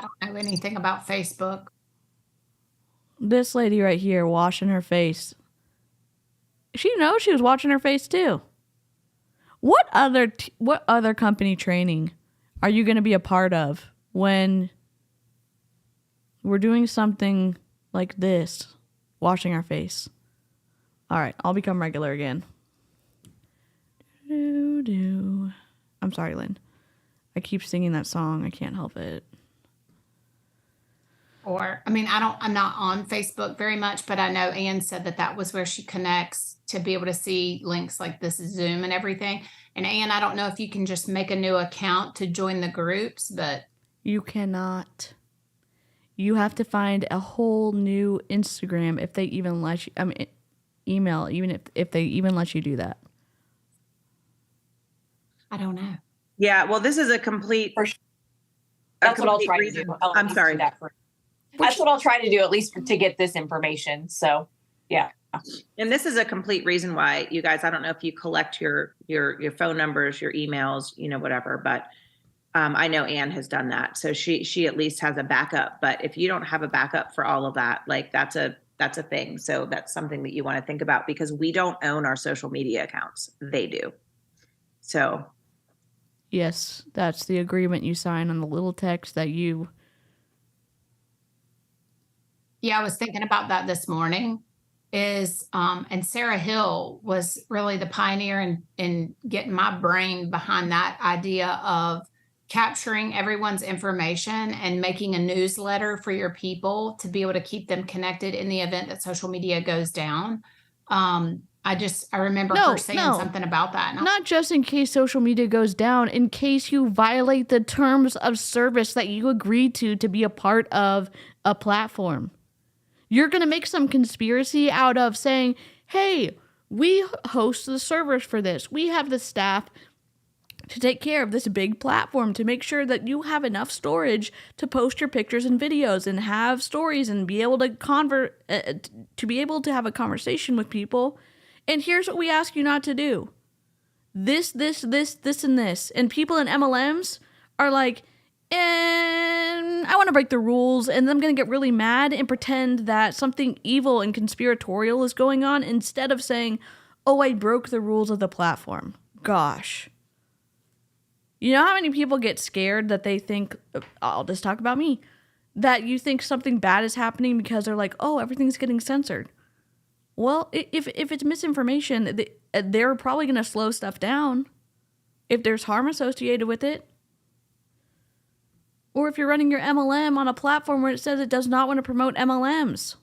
don't know anything about Facebook. This lady right here washing her face. She knows she was watching her face too. What other company training are you going to be a part of when we're doing something like this, washing our face? All right, I'll become regular again. I'm sorry, Lynn. I keep singing that song. I can't help it. I'm not on Facebook very much, but I know Ann said that was where she connects to be able to see links like this Zoom and everything. And Ann, I don't know if you can just make a new account to join the groups, but you cannot. You have to find a whole new Instagram if they even let you. Email, even if they even let you do that. I don't know. Yeah, well, this is a complete. That's what I'll try to do. I'm sorry. That's what I'll try to do, at least to get this information. So, yeah. And this is a complete reason why, you guys, I don't know if you collect your phone numbers, your emails, whatever, but I know Ann has done that. So she at least has a backup. But if you don't have a backup for all of that, like that's a thing. So that's something that you want to think about because we don't own our social media accounts. They do. So. Yes, that's the agreement you sign on the little text that you. Yeah, I was thinking about that this morning. And Sarah Hill was really the pioneer in getting my brain behind that idea of capturing everyone's information and making a newsletter for your people to be able to keep them connected in the event that social media goes down. I remember her saying something about that. Not just in case social media goes down, in case you violate the terms of service that you agreed to be a part of a platform. You're going to make some conspiracy out of saying, hey, we host the servers for this. We have the staff to take care of this big platform to make sure that you have enough storage to post your pictures and videos and have stories and be able to be able to have a conversation with people. And here's what we ask you not to do. This, and this. And people in MLMs are like, and I want to break the rules, and I'm going to get really mad and pretend that something evil and conspiratorial is going on instead of saying, oh, I broke the rules of the platform. Gosh. You know how many people get scared that they think, I'll just talk about me, that you think something bad is happening because they're like, oh, everything's getting censored. Well, if it's misinformation, they're probably going to slow stuff down if there's harm associated with it. Or if you're running your MLM on a platform where it says it does not want to promote MLMs.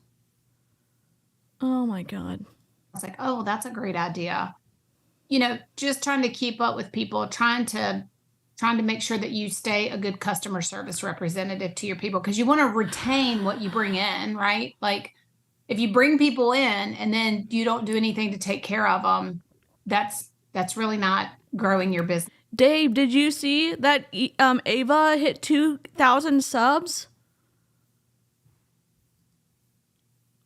Oh my God. I was like, oh, that's a great idea. just trying to keep up with people, trying to make sure that you stay a good customer service representative to your people, because you want to retain what you bring in, right? Like if you bring people in and then you don't do anything to take care of them, that's really not growing your business. Dave, did you see that Ava hit 2,000 subs?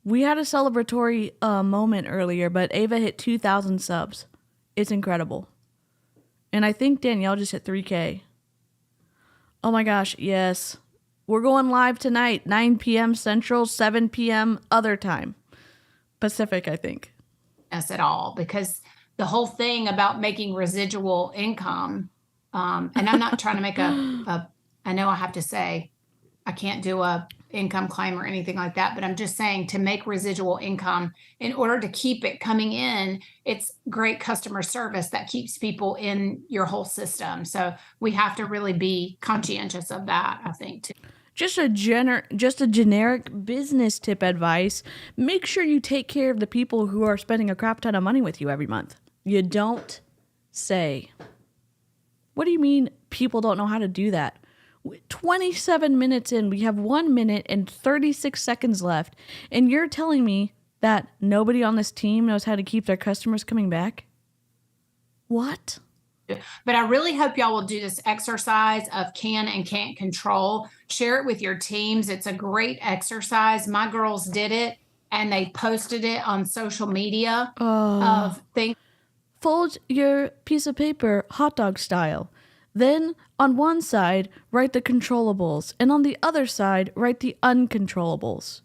We had a celebratory moment earlier, but Ava hit 2,000 subs. It's incredible. And I think Danielle just hit 3K. Oh my gosh, yes. We're going live tonight, 9 p.m. Central, 7 p.m. other time. Pacific, I think. Us at all, because the whole thing about making residual income, and I'm not trying to make I know I have to say I can't do a income claim or anything like that, but I'm just saying to make residual income, in order to keep it coming in, it's great customer service that keeps people in your whole system. So we have to really be conscientious of that, I think, too. Just a generic business tip advice. Make sure you take care of the people who are spending a crap ton of money with you every month. You don't say. What do you mean people don't know how to do that? 27 minutes in, we have 1 minute and 36 seconds left, and you're telling me that nobody on this team knows how to keep their customers coming back? What? But I really hope y'all will do this exercise of can and can't control. Share it with your teams. It's a great exercise. My girls did it, and they posted it on social media of things. Fold your piece of paper hot dog style. Then on one side, write the controllables, and on the other side, write the uncontrollables.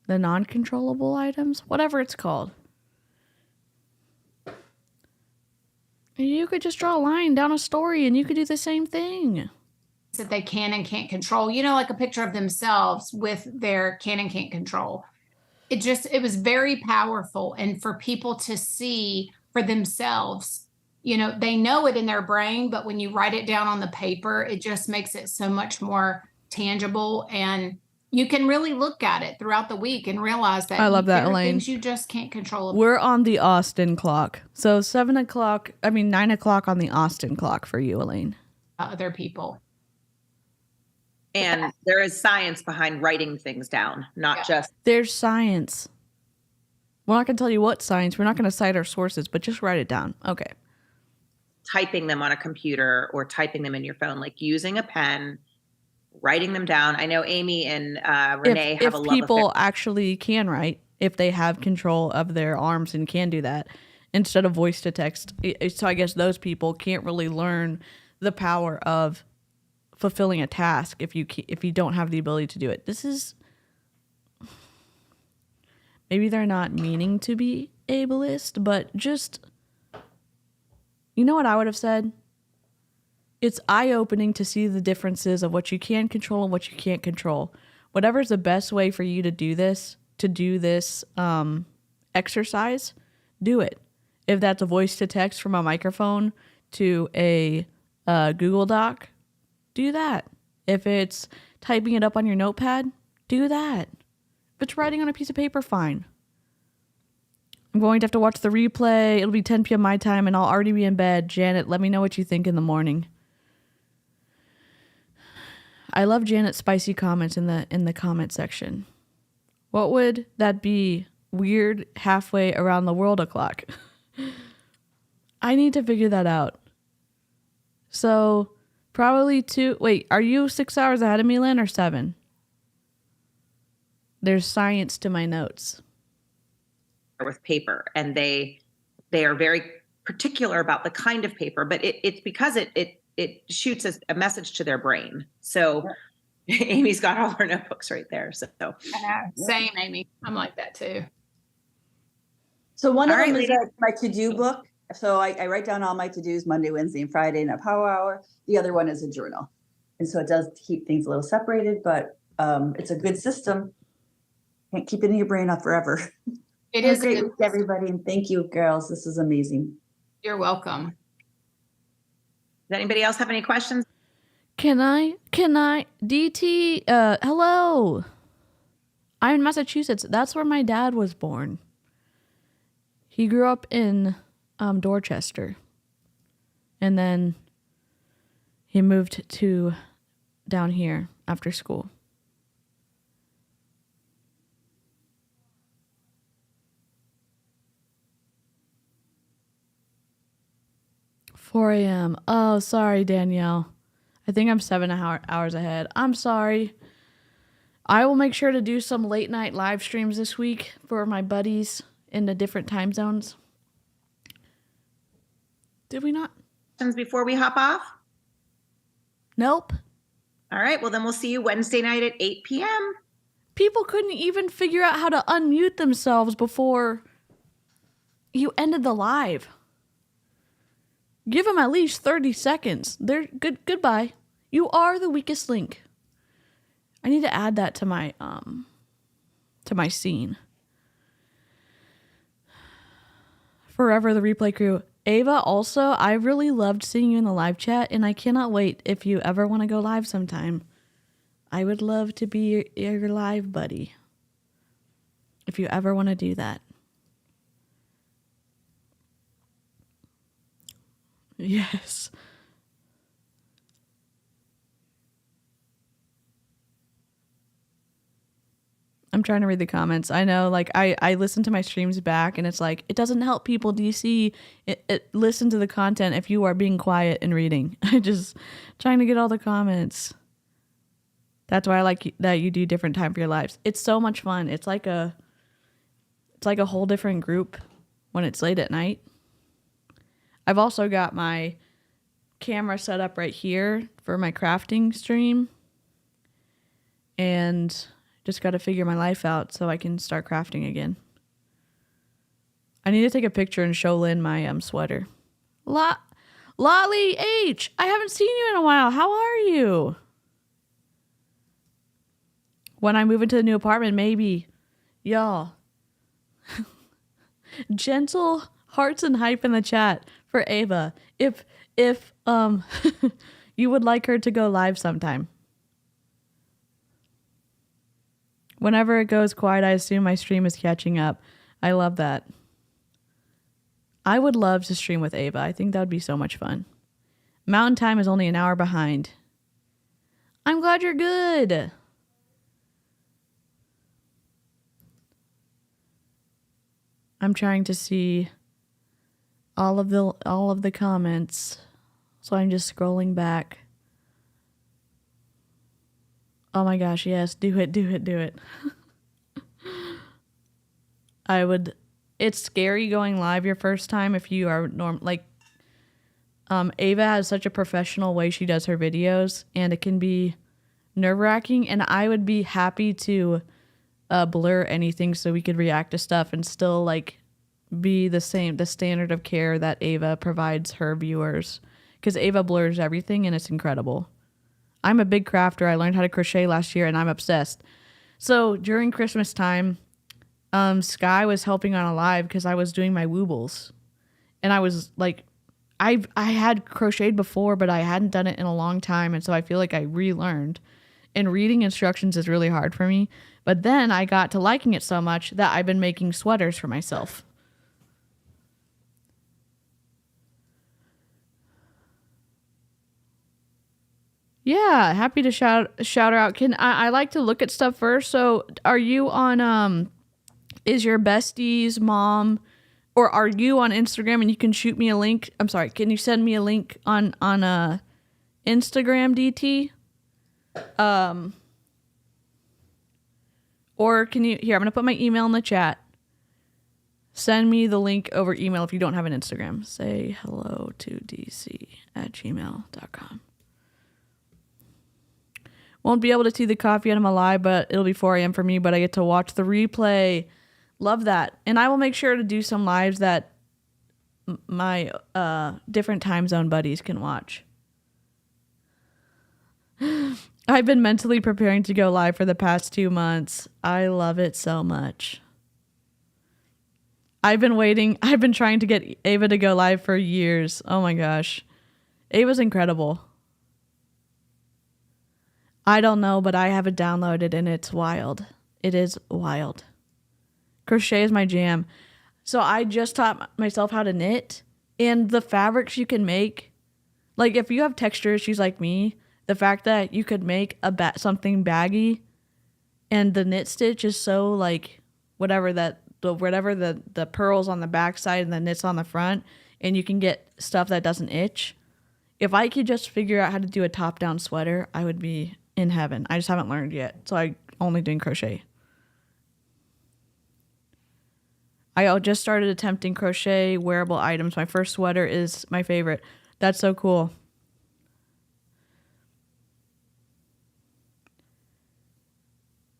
The non-controllable items? Whatever it's called. You could just draw a line down a story and you could do the same thing. That they can and can't control, like a picture of themselves with their can and can't control. It was very powerful. And for people to see for themselves, they know it in their brain, but when you write it down on the paper, it just makes it so much more tangible, and you can really look at it throughout the week and realize that I love that, there are Elaine. things you just can't control. We're on the Austin clock. So 9 o'clock on the Austin clock for you, Elaine. Other people. And there is science behind writing things down, not just. There's science. We're not going to tell you what science. We're not going to cite our sources, but just write it down. Okay. Typing them on a computer or typing them in your phone, like using a pen, writing them down. I know Amy and Renee have a love affair. If people actually can write, if they have control of their arms and can do that instead of voice to text. So I guess those people can't really learn the power of fulfilling a task if you don't have the ability to do it. This is, maybe they're not meaning to be ableist, but just, you know what I would have said? It's eye-opening to see the differences of what you can control and what you can't control. Whatever's the best way for you to do this exercise, do it. If that's a voice to text from a microphone to a Google Doc, do that. If it's typing it up on your notepad, do that. If it's writing on a piece of paper, fine. I'm going to have to watch the replay. It'll be 10 p.m. my time, and I'll already be in bed. Janet, let me know what you think in the morning. I love Janet's spicy comments in the comment section. What would that be? Weird halfway around the world o'clock. I need to figure that out. So probably 2. Wait, are you 6 hours ahead of me, Lynn, or 7? There's science to my notes. With paper, and they are very particular about the kind of paper, but it's because it shoots a message to their brain. So Amy's got all her notebooks right there. So Same, Amy. I'm like that too. So one of them is my to-do book. So I write down all my to-dos Monday, Wednesday, and Friday in a power hour. The other one is a journal. And so it does keep things a little separated, but it's a good system. Can't keep it in your brain up forever. It is great week, everybody, and thank you, girls. This is amazing. You're welcome. Does anybody else have any questions? Can I, DT, hello. I'm in Massachusetts. That's where my dad was born. He grew up in Dorchester. And then he moved to down here after school. "4 a.m. Oh, sorry, Danielle. I think I'm 7 hours ahead. I'm sorry. I will make sure to do some late night live streams this week for my buddies in the different time zones. Did we not? Before we hop off? Nope. All right. Well, then we'll see you Wednesday night at 8 p.m. People couldn't even figure out how to unmute themselves before you ended the live. Give them at least 30 seconds. They're good. Goodbye. You are the weakest link. I need to add that to my scene. Forever the replay crew. Ava, also, I really loved seeing you in the live chat, and I cannot wait if you ever want to go live sometime. I would love to be your live buddy. If you ever want to do that. Yes. I'm trying to read the comments. I know, like, I listen to my streams back, and it's like, it doesn't help people, DC. Listen to the content if you are being quiet and reading. I just trying to get all the comments. That's why I like that you do different time for your lives. It's so much fun. It's like a whole different group when it's late at night. I've also got my camera set up right here for my crafting stream. And just got to figure my life out so I can start crafting again. I need to take a picture and show Lynn my sweater. Lolly H, I haven't seen you in a while. How are you? When I move into the new apartment, maybe. Y'all. Gentle hearts and hype in the chat for Ava. If you would like her to go live sometime. Whenever it goes quiet, I assume my stream is catching up. I love that. I would love to stream with Ava. I think that would be so much fun. Mountain time is only an hour behind. I'm glad you're good. I'm trying to see all of the comments. So I'm just scrolling back. Oh my gosh, yes, do it. It's scary going live your first time if you are Ava has such a professional way she does her videos, and it can be nerve-wracking, and I would be happy to blur anything so we could react to stuff and still be the standard of care that Ava provides her viewers, because Ava blurs everything and it's incredible. I'm a big crafter. I learned how to crochet last year, and I'm obsessed. So during Christmas time, Sky was helping on a live because I was doing my woobles. And I was like, I had crocheted before, but I hadn't done it in a long time. And so I feel like I relearned. And reading instructions is really hard for me. But then I got to liking it so much that I've been making sweaters for myself. Yeah, happy to shout her out. I like to look at stuff first. So are you on is your bestie's mom, or are you on Instagram and you can shoot me a link? I'm sorry, can you send me a link on Instagram, DT? Or can you, here, I'm going to put my email in the chat. Send me the link over email if you don't have an Instagram. Say hello to dc@gmail.com. Won't be able to see the coffee out of my live, but it'll be 4 a.m. for me, but I get to watch the replay. Love that. And I will make sure to do some lives that my different time zone buddies can watch. I've been mentally preparing to go live for the past 2 months. I love it so much. I've been trying to get Ava to go live for years. Oh my gosh. Ava's incredible. I don't know, but I have it downloaded and it's wild. It is wild. Crochet is my jam. So I just taught myself how to knit, and the fabrics you can make, like if you have texture issues like me, the fact that you could make something baggy and the knit stitch is so like whatever the pearls on the back side and the knits on the front, and you can get stuff that doesn't itch. If I could just figure out how to do a top-down sweater, I would be in heaven. I just haven't learned yet, so I'm only doing crochet. I just started attempting crochet wearable items. My first sweater is my favorite. That's so cool.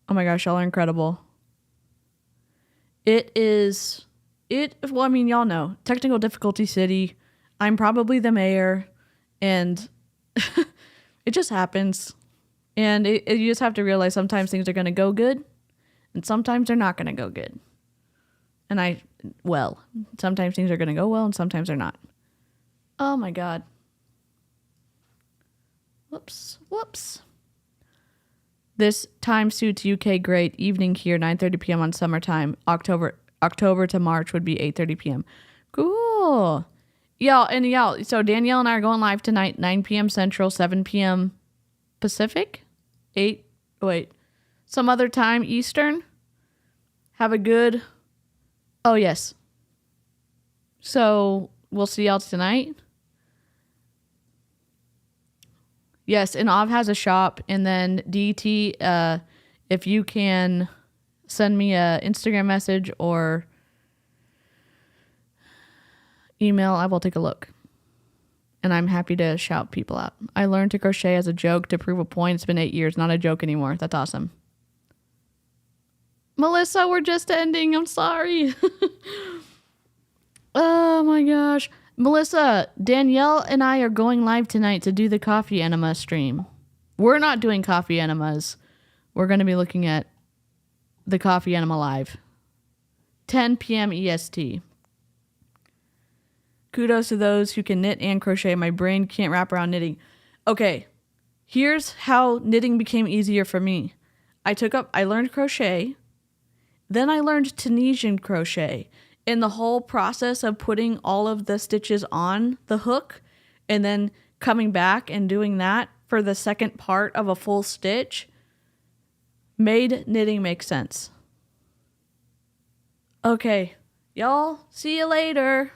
Oh my gosh, y'all are incredible. Well, I mean, y'all know. Technical difficulty city. I'm probably the mayor, and it just happens. And you just have to realize sometimes things are going to go good, and sometimes they're not going to go good. And sometimes things are going to go well, and sometimes they're not. Oh my God. Whoops. This time suits UK great. Evening here, 9:30 p.m. on summertime. October to March would be 8:30 p.m. Cool. Y'all, so Danielle and I are going live tonight, 9 p.m. Central, 7 p.m. Pacific? Some other time Eastern? Have a good... Oh, yes. So, we'll see y'all tonight. Yes, and Av has a shop. And then DT, if you can send me a Instagram message or email, I will take a look. And I'm happy to shout people out. I learned to crochet as a joke to prove a point. It's been 8 years, not a joke anymore. That's awesome. Melissa, we're just ending. I'm sorry. Oh my gosh. Melissa, Danielle and I are going live tonight to do the coffee enema stream. We're not doing coffee enemas. We're going to be looking at the coffee enema live. 10 p.m. EST. Kudos to those who can knit and crochet. My brain can't wrap around knitting. Okay, here's how knitting became easier for me. I learned crochet. Then I learned Tunisian crochet. In the whole process of putting all of the stitches on the hook and then coming back and doing that for the second part of a full stitch made knitting make sense. Okay, y'all, see you later.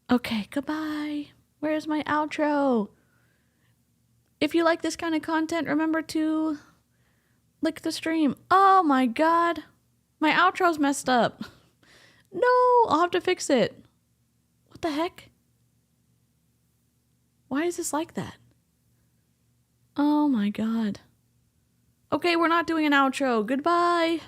Okay, goodbye. Where's my outro? If you like this kind of content, remember to lick the stream. Oh my God. My outro's messed up. No, I'll have to fix it. What the heck? Why is this like that? Oh my God. Okay, we're not doing an outro. Goodbye.